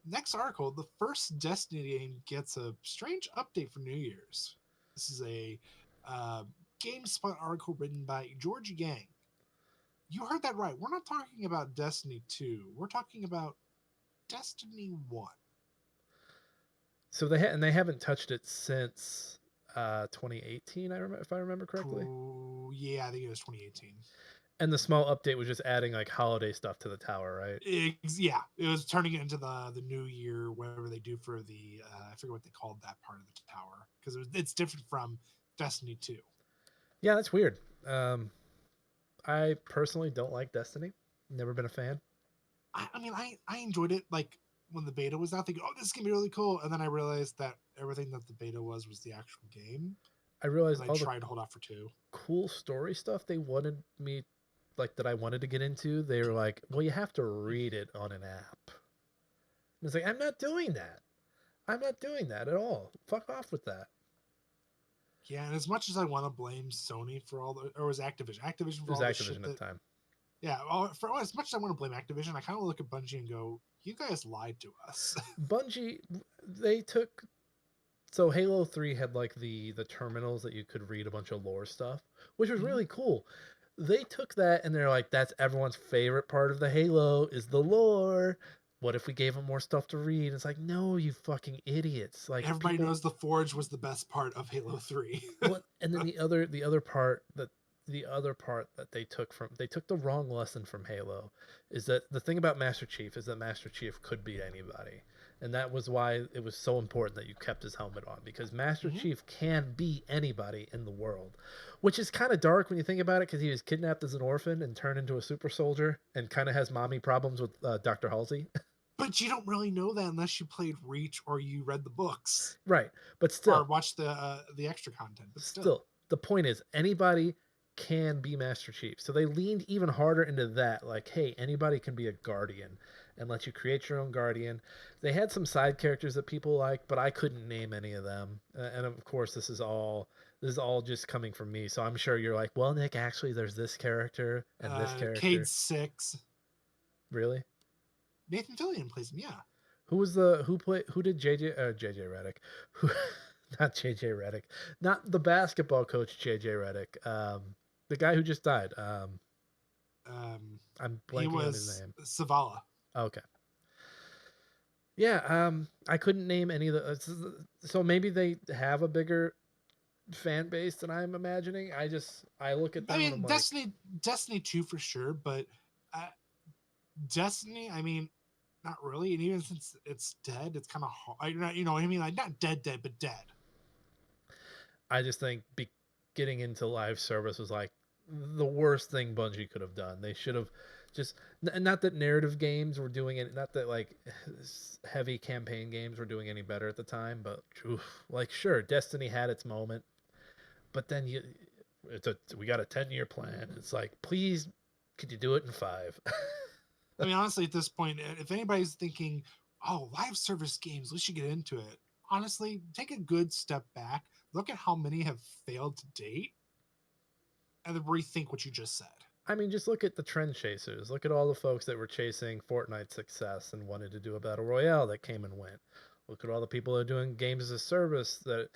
next article, the first Destiny game gets a strange update for New Year's. This is a GameSpot article written by George Yang. You heard that right. We're not talking about Destiny 2. We're talking about Destiny 1. So they haven't touched it since 2018, if I remember correctly. Yeah, I think it was 2018. And the small update was just adding like holiday stuff to the tower, right? It was turning it into the New Year, whatever they do for the I forget what they called that part of the tower, because it's different from Destiny 2. Yeah, that's weird. I personally don't like Destiny. Never been a fan. I mean, I enjoyed it like when the beta was out, thinking, oh, this is gonna be really cool, and then I realized that everything that the beta was the actual game. I realized I tried to hold out for 2. Cool story stuff they wanted me like that I wanted to get into. They were like, well, you have to read it on an app. And it's like, I'm not doing that. I'm not doing that at all. Fuck off with that. Yeah, and as much as I want to blame Sony for all the, or was Activision for it was all the Activision shit at the time. Yeah, for as much as I want to blame Activision, I kind of look at Bungie and go, you guys lied to us. Bungie, they took. So Halo 3 had like the terminals that you could read a bunch of lore stuff, which was really cool. they took that and they're like, that's everyone's favorite part of the Halo is the lore. What if we gave them more stuff to read? It's like, no, you fucking idiots. Like Everybody people knows the Forge was the best part of Halo 3. what and then the other part that they took the wrong lesson from Halo is that the thing about Master Chief is that Master Chief could beat anybody. And that was why it was so important that you kept his helmet on because Master Mhm. Chief can beat anybody in the world, which is kind of dark when you think about it because he was kidnapped as an orphan and turned into a super soldier and kind of has mommy problems with Dr. Halsey. But you don't really know that unless you played Reach or you read the books Right, but or still, watched the extra content. But still, still the point is anybody can be Master Chief. So they leaned even harder into that, like, hey, anybody can be a guardian and let you create your own guardian. They had some side characters that people like, but I couldn't name any of them. And of course, this is all just coming from me. So I'm sure you're like, well, Nick, actually, there's this character and this Cade character. 6, Really? Nathan Fillion plays him. Yeah, Who did JJ Redick? Who not JJ Redick. Not the basketball coach JJ Redick. The guy who just died. I'm he blanking on his was name. Savala. Okay. Yeah, I couldn't name any of the so maybe they have a bigger fan base than I'm imagining. I look at I them and I'm mean, like, Destiny 2 for sure, but uh, Destiny, I mean, not really. And even since it's dead, it's kind of hard. You know what I mean? Like not dead, but dead. I just think getting into live service was like the worst thing Bungie could have done. They should have just not that narrative games were doing it, not that like heavy campaign games were doing any better at the time, but oof, like sure, Destiny had its moment, but then we got a 10-year plan. It's like, please, could you do it in 5? I mean, honestly, at this point, if anybody's thinking, "Oh, live service games, we should get into it," honestly, take a good step back. Look at how many have failed to date, and then rethink what you just said. I mean, just look at the trend chasers. Look at all the folks that were chasing Fortnite's success and wanted to do a battle royale that came and went. Look at all the people that are doing games as a service that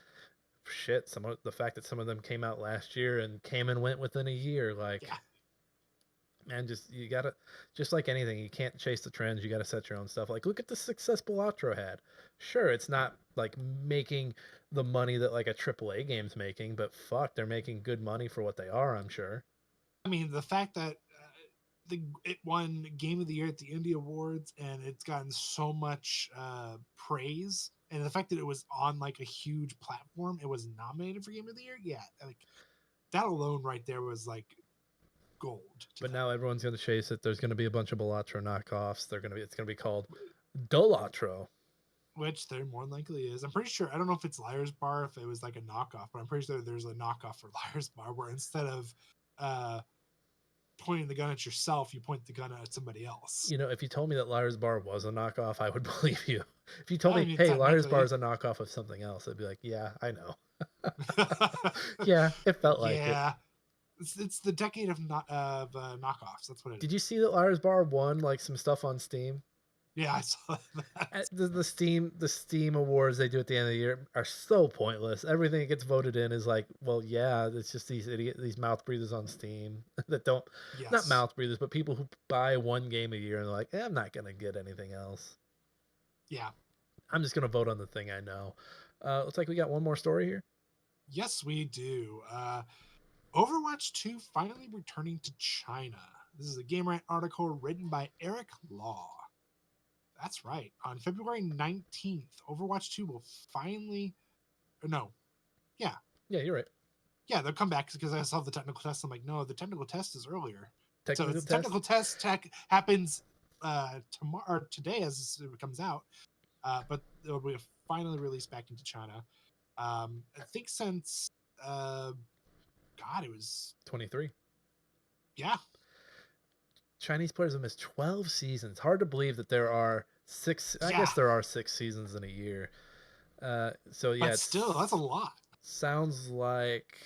shit, some of the fact that some of them came out last year and came and went within a year, like Yeah, man, just you gotta just like anything, you can't chase the trends, you gotta set your own stuff. Like look at the success Balatro had. Sure, it's not like making the money that like a AAA game's making, but fuck, they're making good money for what they are, I'm sure. I mean, the fact that it won Game of the Year at the Indie Awards, and it's gotten so much praise, and the fact that it was on like a huge platform, it was nominated for Game of the Year. Yeah, like that alone right there was like gold to But them. now everyone's gonna chase it. There's gonna be a bunch of Balatro knockoffs. It's gonna be called Dolatro. Which there more than likely is. I'm pretty sure. I don't know if it's Liar's Bar, if it was like a knockoff, but I'm pretty sure there's a knockoff for Liar's Bar where instead of uh, pointing the gun at yourself, you point the gun at somebody else. You know, if you told me that Liar's Bar was a knockoff, I would believe you. If you told I me, mean, hey, Liar's Bar technically, is a knockoff of something else, I'd be like, yeah, I know. Yeah, it felt like it. yeah, it's the decade of knockoffs. That's what it Did is. you see that Liar's Bar won like some stuff on Steam? Yeah, I saw that. The Steam awards they do at the end of the year are so pointless. Everything that gets voted in is like, well, yeah, it's just these mouth breathers on Steam that don't not Yes. mouth breathers, but people who buy one game a year and they're like, I'm not gonna get anything else. Yeah. I'm just gonna vote on the thing I know. Looks like we got one more story here. Yes, we do. Overwatch 2 finally returning to China. This is a GameRant article written by Eric Law. That's right. On February 19th, Overwatch 2 will finally. No. Yeah. Yeah, you're right. Yeah, they'll come back because I saw the technical test. I'm like, no, the technical test is earlier. So Technical it's test. technical test tech happens tomorrow or today as it comes out. But it'll be finally released back into China. I think since God, it was 23. yeah. Chinese players have missed 12 seasons. Hard to believe that there are six. I Yeah. guess there are 6 seasons in a year. So yeah, But still, that's a lot. sounds like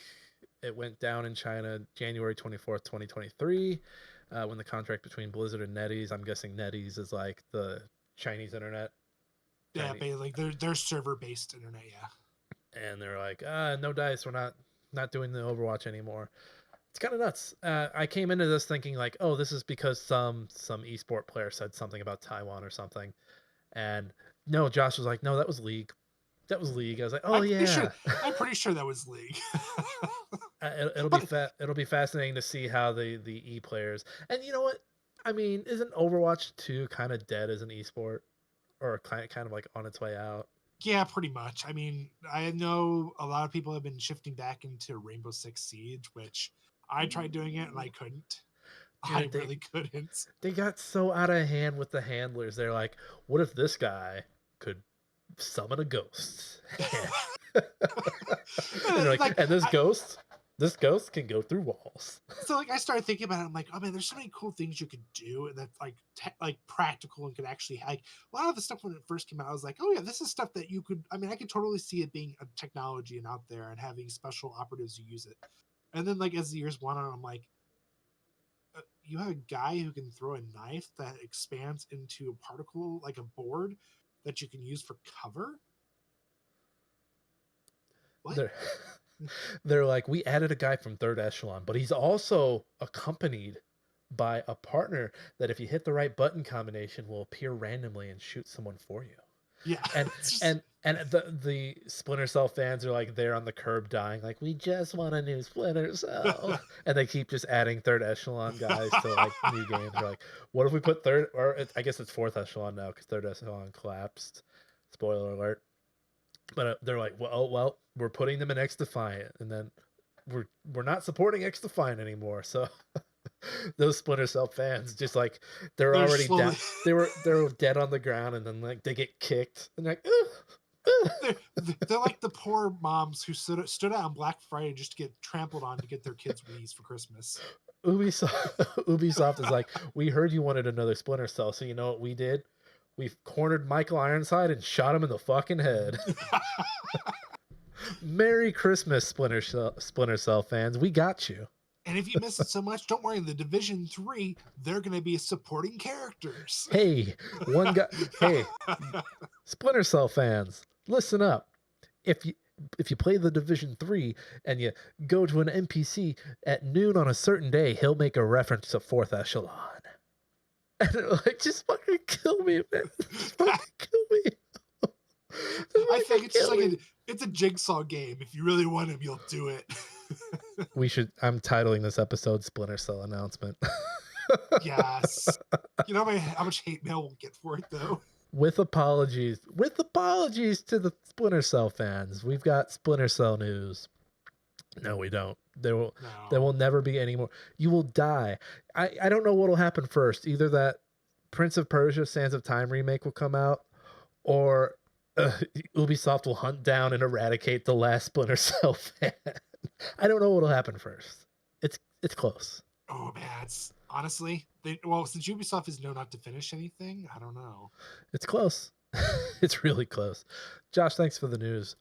it went down in China January 24th, 2023, when the contract between Blizzard and NetEase. I'm guessing NetEase is like the Chinese internet. Yeah, Chinese, like they're server based internet. Yeah. and they're like, no dice. We're not doing the Overwatch anymore. It's kind of nuts. I came into this thinking like, oh, this is because some esport player said something about Taiwan or something, and no, Josh was like, no, that was League. That was League. I was like, oh I'm pretty sure. yeah. I'm pretty sure that was League. It'll be But it'll be fascinating to see how the e players. And you know what? I mean, isn't Overwatch 2 kind of dead as an esport, or kind of like on its way out? yeah, pretty much. I mean, I know a lot of people have been shifting back into Rainbow Six Siege, which I tried doing it and I couldn't. I Dude, really couldn't. they got so out of hand with the handlers. They're like, what if this guy could summon a ghost? And they're like, Like and this ghost can go through walls. so like I started thinking about it. I'm like, oh man, there's so many cool things you could do, and that's like like practical and could actually like a lot of the stuff when it first came out. I was like, oh yeah, this is stuff that you could. I mean, I could totally see it being a technology and out there and having special operatives who use it. And then like as the years went on, I'm like, you have a guy who can throw a knife that expands into a particle like a board that you can use for cover. What? They're they're like, we added a guy from third echelon, but he's also accompanied by a partner that if you hit the right button combination will appear randomly and shoot someone for you. Yeah, And it's just the Splinter Cell fans are like there on the curb dying, like we just want a new Splinter Cell, and they keep just adding third echelon guys to like new games. They're like, what if we put third, or I guess it's fourth echelon now because third echelon collapsed. Spoiler alert. But they're like, well, we're putting them in X Defiant, and then we're not supporting X Defiant anymore. So those Splinter Cell fans just like they're they're already slowly down. They're dead on the ground, and then like they get kicked, and like, they're like the poor moms who stood out on Black Friday just to get trampled on to get their kids Wii's for Christmas. Ubisoft is like, we heard you wanted another Splinter Cell, so you know what we did? We've cornered Michael Ironside and shot him in the fucking head. Merry Christmas, Splinter Cell fans. We got you. And if you miss it so much, don't worry. In the Division 3, they're going to be supporting characters. Hey, one guy. Hey, Splinter Cell fans, listen up. If you play the Division 3 and you go to an NPC at noon on a certain day, he'll make a reference to fourth echelon. And they're like, just fucking kill me, man. Just fucking kill me. I think it's just like it's a jigsaw game. If you really want him, you'll do it. I'm titling this episode Splinter Cell announcement. Yes. You know how much hate mail we'll get for it, though? With apologies to the Splinter Cell fans. We've got Splinter Cell news. No, we don't. There will never be any more. You will die. I don't know what'll happen first. Either that Prince of Persia Sands of Time remake will come out, or Ubisoft will hunt down and eradicate the last Splinter Cell fan. I don't know what'll happen first. It's close. Oh man, it's honestly since Ubisoft is known not to finish anything, I don't know. It's close. It's really close. Josh, thanks for the news.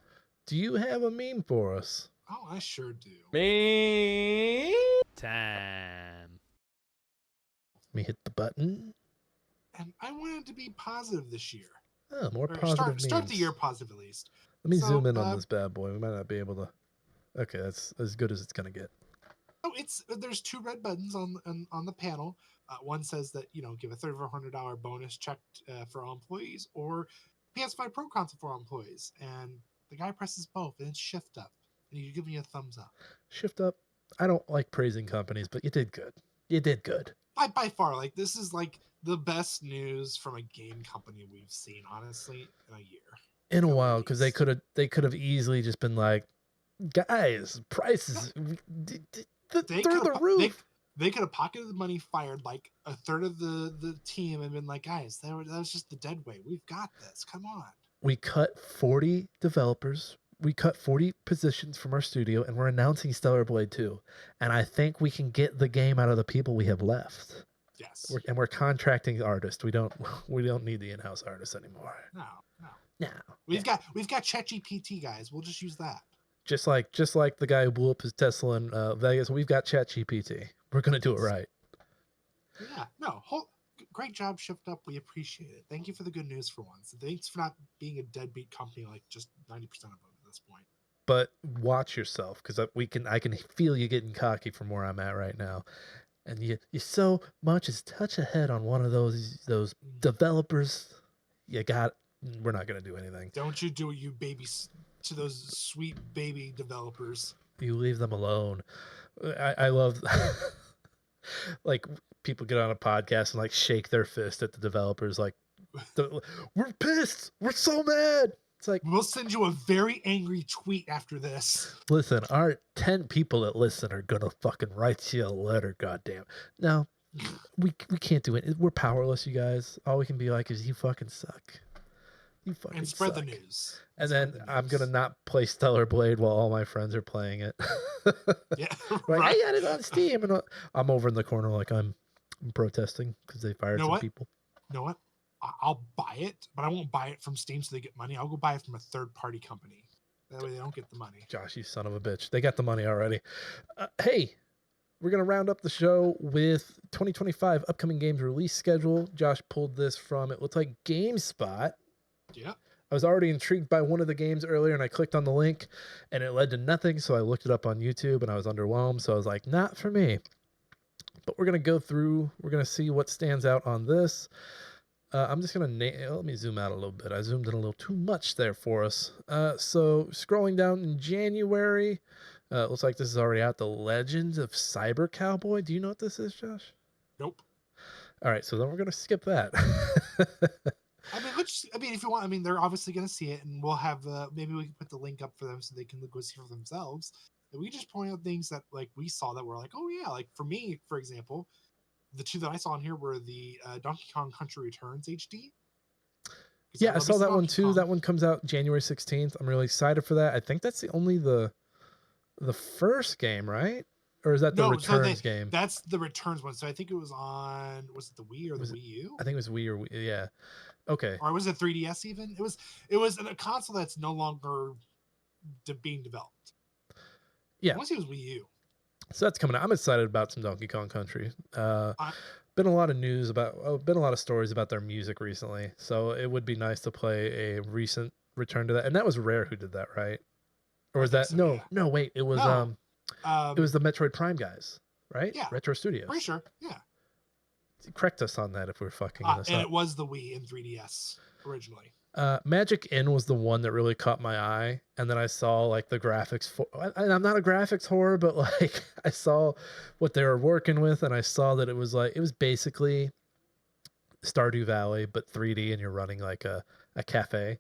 Do you have a meme for us? Oh, I sure do. Me time. Let me hit the button. And I wanted to be positive this year. Oh, more Or positive start the memes. year positive at least. Let me So, zoom in on this bad boy. We might not be able to. Okay, that's as good as it's gonna get. Oh, there's two red buttons on the panel. One says that give a $3,400 bonus check for all employees, or PS5 Pro console for all employees. And the guy presses both, and it's shift up, and you give me a thumbs up. Shift up. I don't like praising companies, but you did good. You did good. By far, like this is like the best news from a game company we've seen, honestly, in a year. In a At while, because they least. could have easily just been like, guys, prices through the roof. They could have pocketed the money, fired like a third of the team, and been like, guys, that was just the dead weight. We've got this. Come on. We cut 40 developers. We cut 40 positions from our studio, and we're announcing Stellar Blade 2. And I think we can get the game out of the people we have left. Yes. We're contracting artists. We don't need the in-house artists anymore. No. We've got ChatGPT, guys. We'll just use that. Just like the guy who blew up his Tesla in Vegas, we've got ChatGPT. We're gonna do it right. Yeah. No. Great job, Shift Up. We appreciate it. Thank you for the good news for once. Thanks for not being a deadbeat company like just 90% of them at this point. but watch yourself because I can feel you getting cocky from where I'm at right now, and you so much as touch a head on one of those developers, you got. We're not gonna do anything. Don't you do it, you babies, to those sweet baby developers. You leave them alone. I love like people get on a podcast and like shake their fist at the developers like we're pissed. We're so mad. It's like, We'll send you a very angry tweet after this. listen, our 10 people that listen are gonna fucking write you a letter, goddamn. No, we can't do it. We're powerless, you guys. All we can be like is you fucking suck. You fucking And spread suck. the news. And Spread then the I'm gonna news. not play Stellar Blade while all my friends are playing it. Yeah, Like, right. I got it on Steam, and I'm over in the corner like I'm protesting because they fired You know some what? people. You know what? I'll buy it, but I won't buy it from Steam so they get money. I'll go buy it from a third-party company. That way they don't get the money. Josh, you son of a bitch. They got the money already. Hey, we're going to round up the show with 2025 upcoming games release schedule. Josh pulled this from, it looks like GameSpot. Yeah. I was already intrigued by one of the games earlier, and I clicked on the link, and it led to nothing, so I looked it up on YouTube, and I was underwhelmed, so I was like, not for me. But we're going to go through, we're going to see what stands out on this. I'm just going to let me zoom out a little bit. I zoomed in a little too much there for us. So scrolling down in January, looks like this is already out. The Legends of Cyber Cowboy. Do you know what this is, Josh? Nope. All right, so then we're going to skip that. I mean, if you want, I mean, they're obviously going to see it, and we'll have maybe we can put the link up for them so they can go see for themselves. And we just point out things that like we saw that were like, oh yeah, like for me, for example, the two that I saw in here were the Donkey Kong Country Returns HD. Yeah, I saw that one too. That one comes out January 16th. I'm really excited for that. I think that's only the first game, right? Or is that the Returns game? That's the Returns one. So I think it was on, was it the Wii or the Wii U? I think it was Wii or Wii, yeah. Okay. Or was it 3DS even? It was a console that's no longer being developed. Yeah. I want to say it was Wii U. So that's coming out. I'm excited about some Donkey Kong Country. Been a lot of news about, been a lot of stories about their music recently. So it would be nice to play a recent return to that. And that was Rare who did that, right? Or was that so, no? yeah. No, wait. It was it was the Metroid Prime guys, right? Yeah. Retro Studios. Pretty sure. Yeah. Correct us on that if we're fucking this and up. it was the Wii and 3DS originally. Magic Inn was the one that really caught my eye, and then I saw like the graphics for, and I'm not a graphics whore, but like I saw what they were working with, and I saw that it was basically Stardew Valley but 3D, and you're running like a cafe,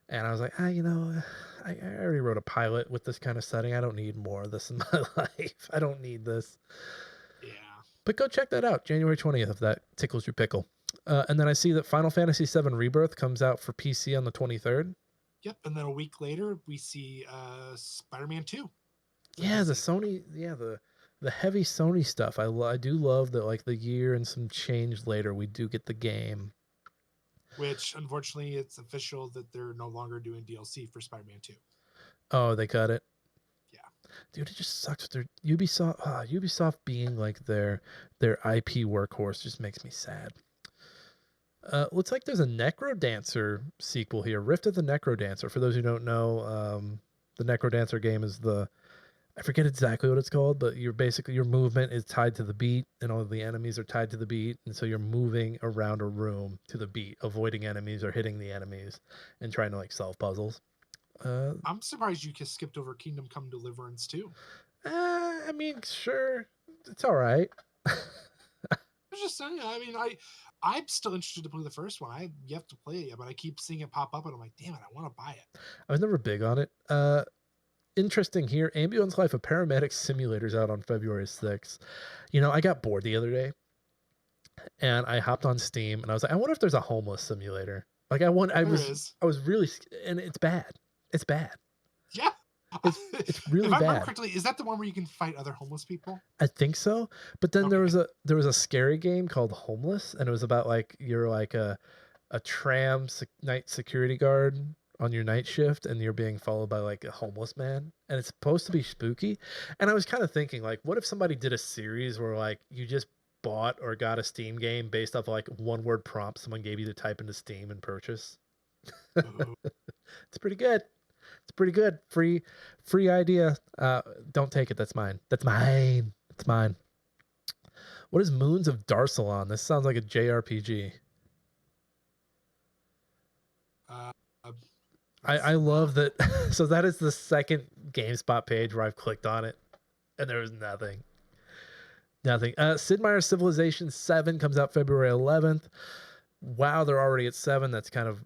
and I was like, I already wrote a pilot with this kind of setting. I don't need more of this in my life. I don't need this. Yeah. But go check that out, January 20th, if that tickles your pickle. And then I see that Final Fantasy VII Rebirth comes out for PC on the 23rd. Yep, and then a week later we see Spider-Man 2. Yeah, the Sony, the heavy Sony stuff. I do love that, like the year and some change later, we do get the game. Which unfortunately, it's official that they're no longer doing DLC for Spider-Man 2. Oh, they cut it. Yeah, dude, it just sucks with their Ubisoft. Ubisoft being like their IP workhorse just makes me sad. Looks like there's a Necrodancer sequel here. Rift of the Necrodancer. For those who don't know, the Necrodancer game is I forget exactly what it's called, but your movement is tied to the beat, and all of the enemies are tied to the beat, and so you're moving around a room to the beat, avoiding enemies or hitting the enemies, and trying to like solve puzzles. I'm surprised you skipped over Kingdom Come Deliverance too. I mean, sure, it's all right. I was just saying. I mean, I'm still interested to play the first one. I yet to play it yet, but I keep seeing it pop up, and I'm like, damn it, I want to buy it. I was never big on it. Interesting here. Ambulance Life: A Paramedic Simulator's out on February 6th. I got bored the other day, and I hopped on Steam, and I was like, I wonder if there's a homeless simulator. Like, I was really, and it's bad. It's bad. Yeah. It's really if I bad. remember correctly, is that the one where you can fight other homeless people? I think so. But then Okay. there was a scary game called Homeless, and it was about like you're like a tram night security guard on your night shift, and you're being followed by like a homeless man, and it's supposed to be spooky. And I was kind of thinking, like, what if somebody did a series where like you just bought or got a Steam game based off of, like, one word prompt someone gave you to type into Steam and purchase? Ooh. It's pretty good. It's pretty good. Free idea. Don't take it. That's mine. That's mine. It's mine. What is Moons of Darsalon? This sounds like a JRPG. Uh, I love that. So that is the second GameSpot page where I've clicked on it, and there was nothing. Nothing. Sid Meier's Civilization 7 comes out February 11th. Wow, they're already at 7. That's kind of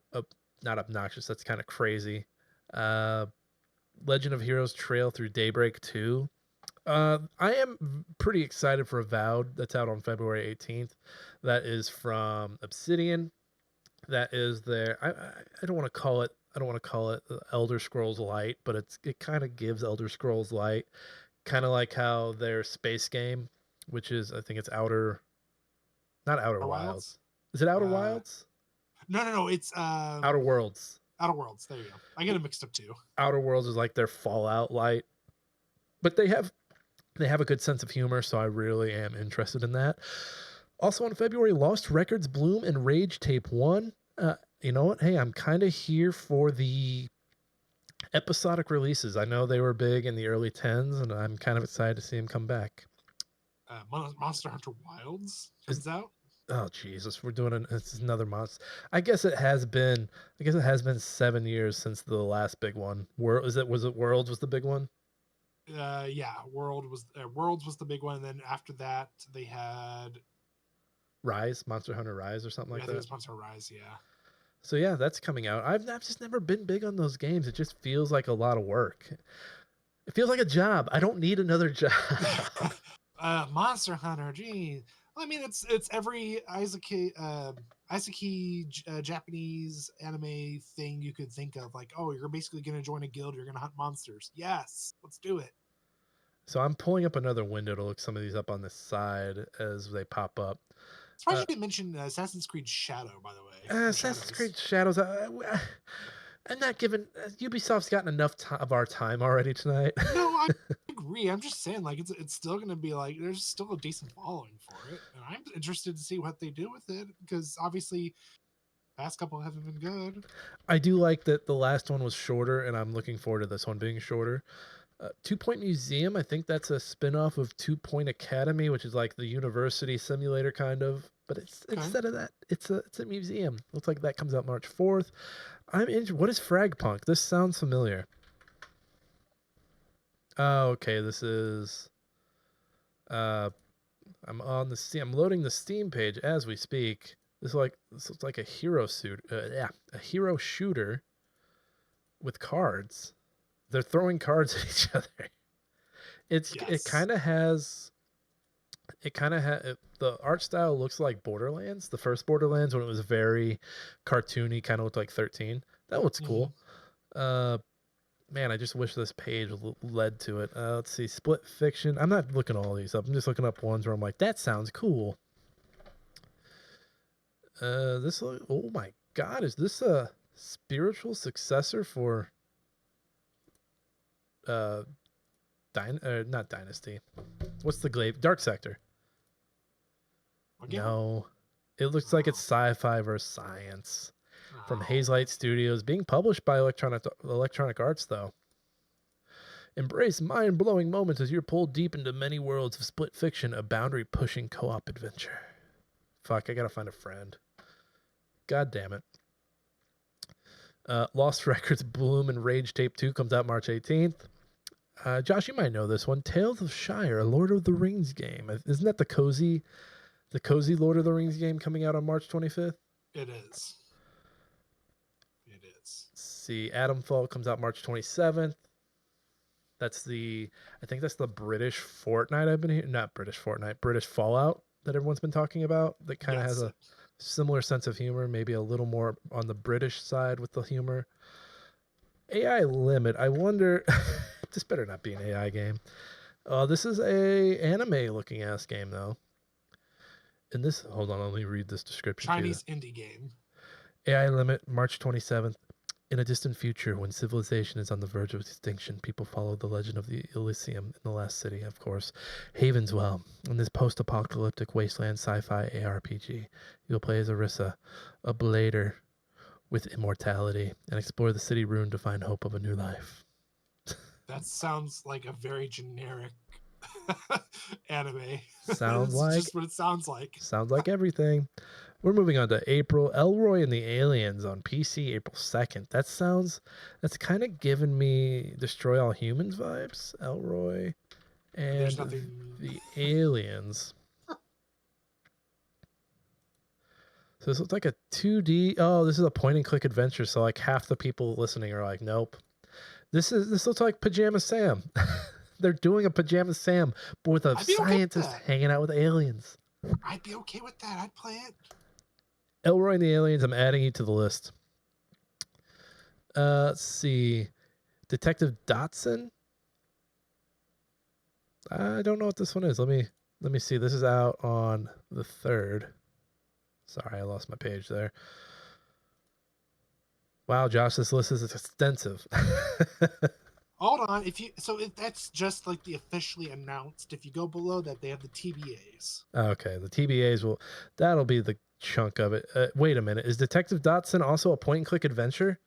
not obnoxious. That's kind of crazy. Legend of Heroes Trail Through Daybreak 2. I am pretty excited for Avowed. That's out on February 18th. That is from Obsidian. That is their. I don't want to call it. I don't want to call it Elder Scrolls Light, but it kind of gives Elder Scrolls Light, kind of like how their space game, which is I think it's not Outer Wilds. Is it Outer Wilds? No. It's Outer Worlds. Outer Worlds. There you go. I get it mixed up too. Outer Worlds is like their Fallout Light, but they have a good sense of humor, so I really am interested in that. Also in February, Lost Records Bloom and Rage Tape 1. You know what? Hey, I'm kind of here for the episodic releases. I know they were big in the early 10s, and I'm kind of excited to see them come back. Monster Hunter Wilds comes out. Oh Jesus, we're doing it's another monster. I guess it has been 7 years since the last big one. Was it Worlds was the big one? Yeah, Worlds was the big one, and then after that they had Rise, Monster Hunter Rise, or something like I that. think it was Monster Rise, yeah. So yeah, that's coming out. I've just never been big on those games. It just feels like a lot of work. It feels like a job. I don't need another job. Monster Hunter, gee. I mean, it's every Isaki Japanese anime thing you could think of. Like, oh, you're basically going to join a guild. You're going to hunt monsters. Yes, let's do it. So I'm pulling up another window to look some of these up on the side as they pop up. Surprised you didn't mention Assassin's Creed Shadow, by the way. Assassin's Creed Shadows. I'm not giving Ubisoft's gotten enough of our time already tonight. No, I agree. I'm just saying, like, it's still going to be like there's still a decent following for it, and I'm interested to see what they do with it because obviously, past couple haven't been good. I do like that the last one was shorter, and I'm looking forward to this one being shorter. 2 Point Museum, I think that's a spin-off of 2 Point Academy, which is like the university simulator kind of. But instead of that, it's a museum. Looks like that comes out March 4th. What is Fragpunk? This sounds familiar. Oh, okay. This is. I'm loading the Steam page as we speak. This looks like a hero a hero shooter with cards. They're throwing cards at each other. It kind of has the art style looks like Borderlands, the first Borderlands when it was very cartoony, kind of looked like 13. That looks cool. Man, I just wish this page led to it. Let's see, Split Fiction. I'm not looking all these up. I'm just looking up ones where I'm like, that sounds cool. Oh my God, is this a spiritual successor for not Dynasty. What's the Glaive? Dark Sector. Okay. No. It looks like it's sci-fi versus science. From Hazelight Studios, being published by Electronic Arts, though. Embrace mind-blowing moments as you're pulled deep into many worlds of Split Fiction, a boundary-pushing co-op adventure. Fuck, I gotta find a friend. God damn it. Lost Records Bloom and Rage Tape 2 comes out March 18th. Josh, you might know this one. Tales of Shire, a Lord of the Rings game. Isn't that the cozy Lord of the Rings game coming out on March 25th? It is. Let's see, Adamfall comes out March 27th. I think that's the British Fortnite I've been hearing. Not British Fortnite, British Fallout that everyone's been talking about. That kind of has a similar sense of humor, maybe a little more on the British side with the humor. AI Limit, I wonder... This better not be an AI game. This is a anime looking ass game though. And this, hold on, let me read this description. Chinese indie game. AI Limit, March 27th. In a distant future, when civilization is on the verge of extinction, people follow the legend of the Elysium in the last city, of course, Havenswell. In this post-apocalyptic wasteland sci-fi ARPG, you'll play as Arissa, a blader, with immortality and explore the city ruined to find hope of a new life. That sounds like a very generic anime. Sounds That's like just what it sounds like. Sounds like everything. We're moving on to April. Elroy and the Aliens on PC, April 2nd. That's kind of giving me Destroy All Humans vibes. Elroy There's and nothing. the Aliens. So this looks like a 2D. Oh, this is a point and click adventure. So like half the people listening are like, nope. This looks like Pajama Sam. They're doing a Pajama Sam, but with a I'd be okay with scientist that. hanging out with aliens. I'd be okay with that. I'd play it. Elroy and the Aliens, I'm adding you to the list. Let's see. Detective Dotson. I don't know what this one is. Let me see. This is out on the 3rd. Sorry, I lost my page there. Wow, Josh, this list is extensive. Hold on. If that's just like the officially announced. If you go below that, they have the TBAs. Okay, the TBAs that'll be the chunk of it. Wait a minute. Is Detective Dotson also a point and click adventure?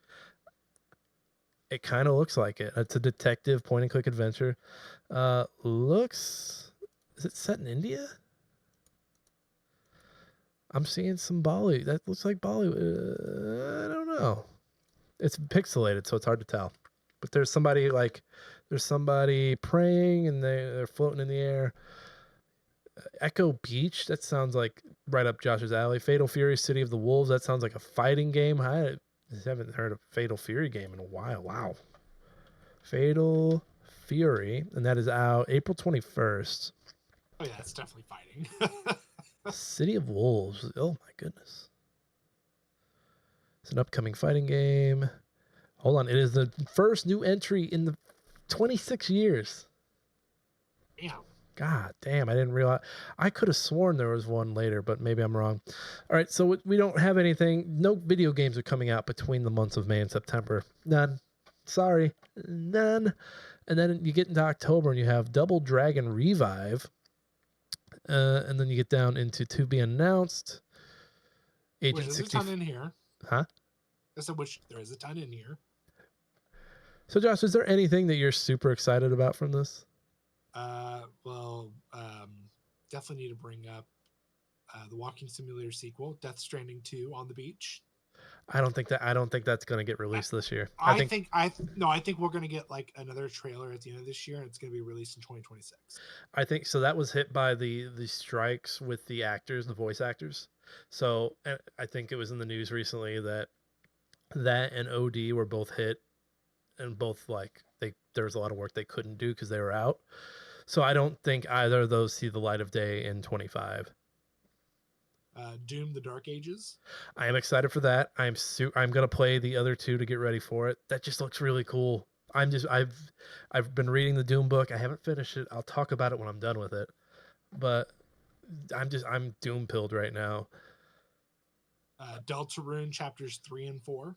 It kind of looks like it. It's a detective point and click adventure. Is it set in India? I'm seeing some Bollywood. That looks like Bollywood. I don't know. It's pixelated, so it's hard to tell. But there's somebody praying and they're floating in the air. Echo Beach, that sounds like right up Josh's alley. Fatal Fury, City of the Wolves, that sounds like a fighting game. I haven't heard of Fatal Fury game in a while. Wow. Fatal Fury, and that is out April 21st. Oh yeah, it's definitely fighting. City of Wolves. Oh my goodness. It's an upcoming fighting game. Hold on. It is the first new entry in the 26 years. Damn. God damn, I didn't realize. I could have sworn there was one later, but maybe I'm wrong. All right, so we don't have anything. No video games are coming out between the months of May and September. None. Sorry. None. And then you get into October and you have Double Dragon Revive. And then you get down into To Be Announced. Agent There's 60. a ton in here. Huh? I said which there is a ton in here. So Josh, is there anything that you're super excited about from this? Definitely need to bring up the Walking Simulator sequel, Death Stranding 2 on the beach. I don't think that's going to get released this year. I think we're going to get like another trailer at the end of this year and it's going to be released in 2026. I think so. That was hit by the strikes with the actors, the voice actors. So I think it was in the news recently that and OD were both hit and both there was a lot of work they couldn't do because they were out. So I don't think either of those see the light of day in 25. Doom: The Dark Ages. I am excited for that. I'm gonna play the other two to get ready for it. That just looks really cool. I've been reading the Doom book. I haven't finished it. I'll talk about it when I'm done with it. But I'm doom pilled right now. Deltarune chapters 3 and 4.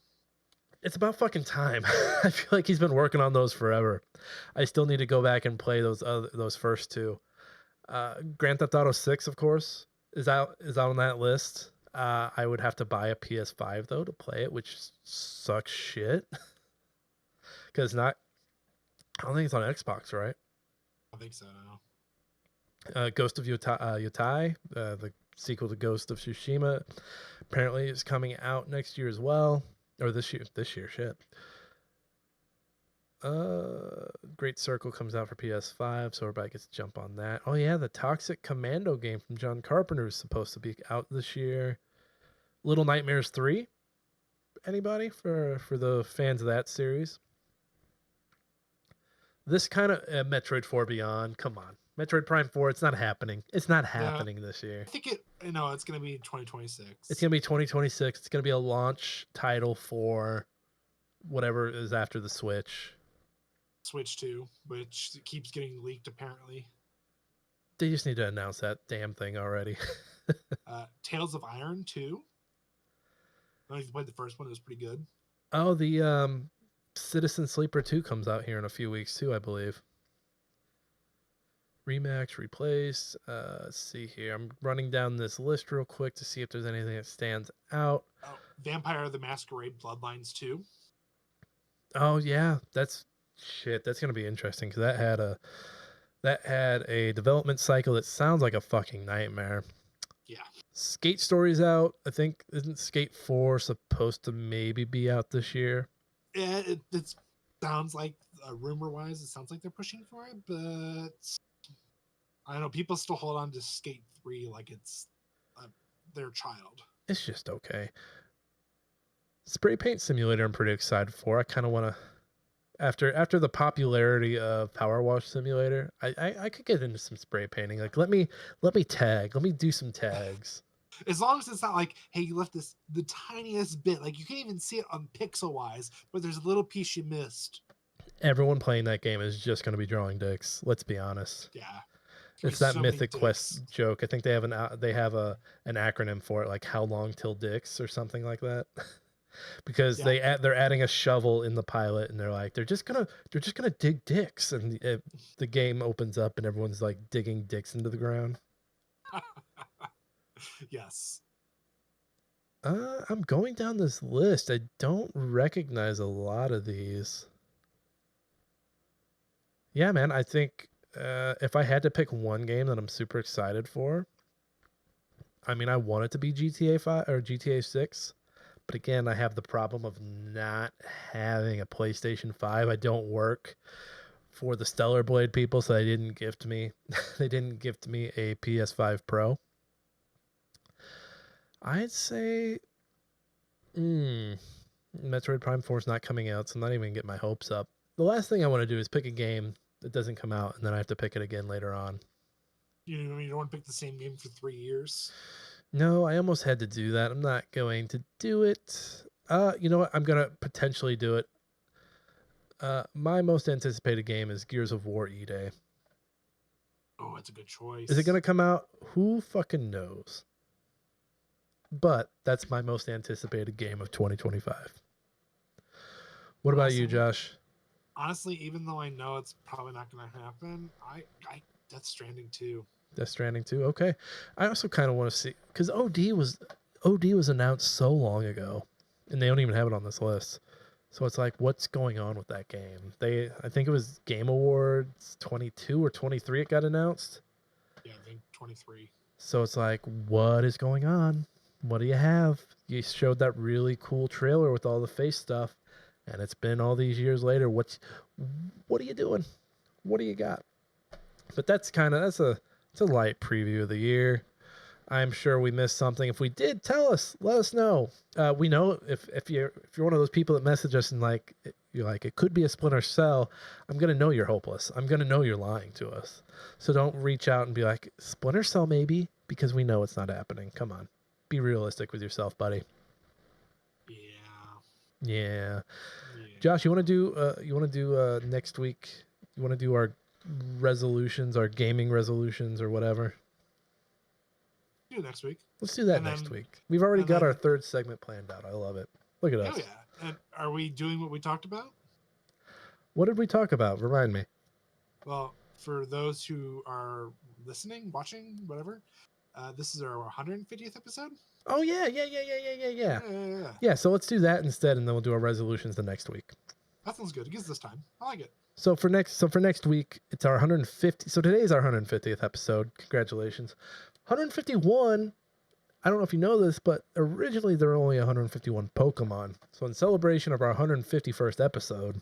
It's about fucking time. I feel like he's been working on those forever. I still need to go back and play those first two. Grand Theft Auto 6, of course, is out on that list. I would have to buy a PS5 though to play it, which sucks shit. Because I don't think it's on Xbox, right? I think so. No. Ghost of Yotai, the sequel to Ghost of Tsushima, apparently is coming out next year as well. Or this year, shit. Great Circle comes out for PS5, so everybody gets to jump on that. Oh yeah, the Toxic Commando game from John Carpenter is supposed to be out this year. Little Nightmares 3. Anybody for the fans of that series? This kind of Metroid 4 Beyond. Come on, Metroid Prime 4. It's not happening. It's not happening this year. I think it's going to be 2026. It's going to be 2026. It's going to be a launch title for whatever is after the Switch. Switch 2, which keeps getting leaked apparently. They just need to announce that damn thing already. Tales of Iron 2. I don't know if you played the first one. It was pretty good. Oh, the Citizen Sleeper 2 comes out here in a few weeks too, I believe. Remax, Replace. Let's see here. I'm running down this list real quick to see if there's anything that stands out. Oh, Vampire the Masquerade Bloodlines 2. Oh yeah, that's gonna be interesting because that had a development cycle that sounds like a fucking nightmare. Yeah. Skate Story's out. I think isn't Skate 4 supposed to maybe be out this year? Yeah, it sounds like, rumor wise, it sounds like they're pushing for it, but I don't know. People still hold on to Skate 3 like it's their child. It's just okay. Spray Paint Simulator, I'm pretty excited for. I kind of want to. After the popularity of Power Wash Simulator, I could get into some spray painting. Like let me tag. Let me do some tags. As long as it's not like, hey, you left the tiniest bit, like you can't even see it on pixel wise, but there's a little piece you missed. Everyone playing that game is just going to be drawing dicks. Let's be honest. Yeah, it's that Mythic Quest joke. I think they have an acronym for it, like "How long till dicks" or something like that. Because they're adding a shovel in the pilot, and they're like they're just gonna dig dicks, and the game opens up, and everyone's like digging dicks into the ground. Yes. I'm going down this list. I don't recognize a lot of these. Yeah, man. I think if I had to pick one game that I'm super excited for, I mean, I want it to be GTA 5 or GTA 6. But again, I have the problem of not having a PlayStation 5. I don't work for the Stellar Blade people, so they didn't gift me a PS5 Pro. I'd say Metroid Prime 4 is not coming out, so I'm not even getting my hopes up. The last thing I want to do is pick a game that doesn't come out, and then I have to pick it again later on. You don't want to pick the same game for 3 years? No, I almost had to do that. I'm not going to do it. You know what? I'm going to potentially do it. My most anticipated game is Gears of War E-Day. Oh, that's a good choice. Is it going to come out? Who fucking knows? But that's my most anticipated game of 2025. What about you, Josh? Honestly, even though I know it's probably not going to happen, I Death Stranding 2. Death Stranding 2. Okay. I also kind of want to see, because OD was announced so long ago, and they don't even have it on this list. So it's like, what's going on with that game? I think it was Game Awards 22 or 23 it got announced. Yeah, I think 23. So it's like, what is going on? What do you have? You showed that really cool trailer with all the face stuff, and it's been all these years later. What are you doing? What do you got? But that's a light preview of the year. I'm sure we missed something. If we did, tell us. Let us know. We know if you're one of those people that message us and like you're like it could be a Splinter Cell. I'm gonna know you're hopeless. I'm gonna know you're lying to us. So don't reach out and be like Splinter Cell maybe, because we know it's not happening. Come on, be realistic with yourself, buddy. Yeah. Josh, you want to do next week? You want to do our resolutions, our gaming resolutions, or whatever? Do next week. Let's do that next week. We've already got our third segment planned out. I love it. Look at us. Oh yeah. And are we doing what we talked about? What did we talk about? Remind me. Well, for those who are listening, watching, whatever, this is our 150th episode. Oh yeah. Yeah. So let's do that instead, and then we'll do our resolutions the next week. That sounds good. It gives us time. I like it. So for next week, it's our 150. So today's our 150th episode. Congratulations. 151. I don't know if you know this, but originally there were only 151 Pokemon. So in celebration of our 151st episode,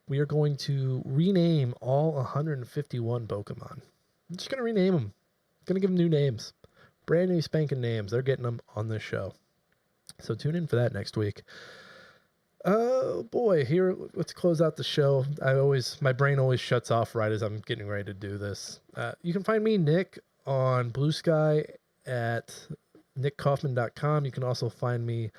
we are going to rename all 151 Pokemon. I'm just going to rename them. Going to give them new names. Brand new spanking names. They're getting them on this show. So tune in for that next week. Oh boy, here, let's close out the show. My brain always shuts off right as I'm getting ready to do this. You can find me, Nick, on Blue Sky at nickkaufman.com. You can also find me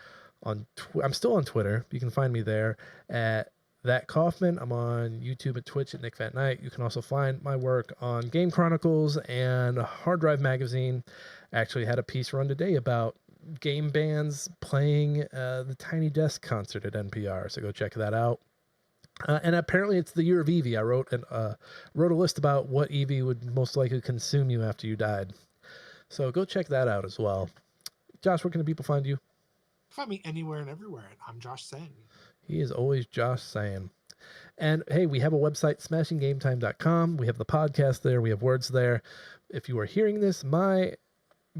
on I'm still on Twitter. You can find me there at That Kaufman. I'm on YouTube and Twitch at Nick Fat Knight. You can also find my work on Game Chronicles and Hard Drive Magazine. I actually had a piece run today about game bands playing the Tiny Desk concert at NPR, so go check that out. And apparently it's the year of Eevee. I wrote a list about what Eevee would most likely consume you after you died. So go check that out as well. Josh, where can the people find you? Find me anywhere and everywhere. I'm Josh Sen. He is always Josh saying. And hey, we have a website, smashinggametime.com. We have the podcast there. We have words there. If you are hearing this, my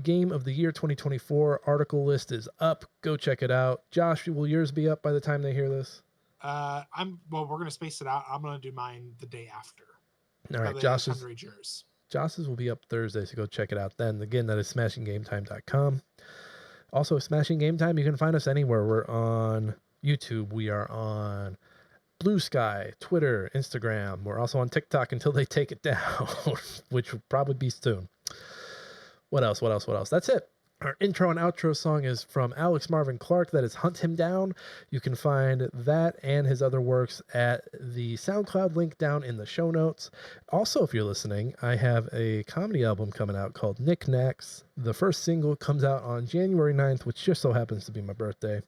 Game of the Year 2024 article list is up. Go check it out. Josh, will yours be up by the time they hear this? We're gonna space it out. I'm gonna do mine the day after. All right, Josh's will be up Thursday, so go check it out then. Again, that is smashinggametime.com. Also, Smashing Game Time, you can find us anywhere. We're on YouTube. We are on Blue Sky, Twitter, Instagram. We're also on TikTok until they take it down, which will probably be soon. What else? That's it. Our intro and outro song is from Alex Marvin Clark. That is Hunt Him Down. You can find that and his other works at the SoundCloud link down in the show notes. Also, if you're listening, I have a comedy album coming out called Knick Knacks. The first single comes out on January 9th, which just so happens to be my birthday.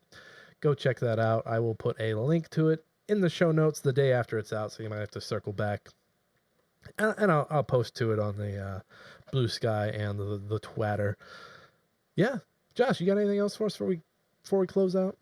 Go check that out. I will put a link to it in the show notes the day after it's out, so you might have to circle back. And I'll post to it on the Blue Sky and the Twatter. Yeah. Josh, you got anything else for us before we close out?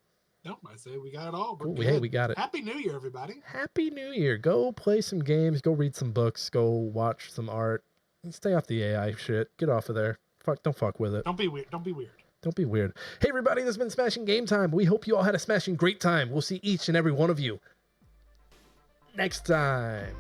No, I say we got it all. Cool. Hey, we got it. Happy New Year, everybody. Happy New Year. Go play some games. Go read some books. Go watch some art. Stay off the AI shit. Get off of there. Don't fuck with it. Don't be weird. Don't be weird. Hey, everybody, this has been Smashing Game Time. We hope you all had a smashing great time. We'll see each and every one of you next time.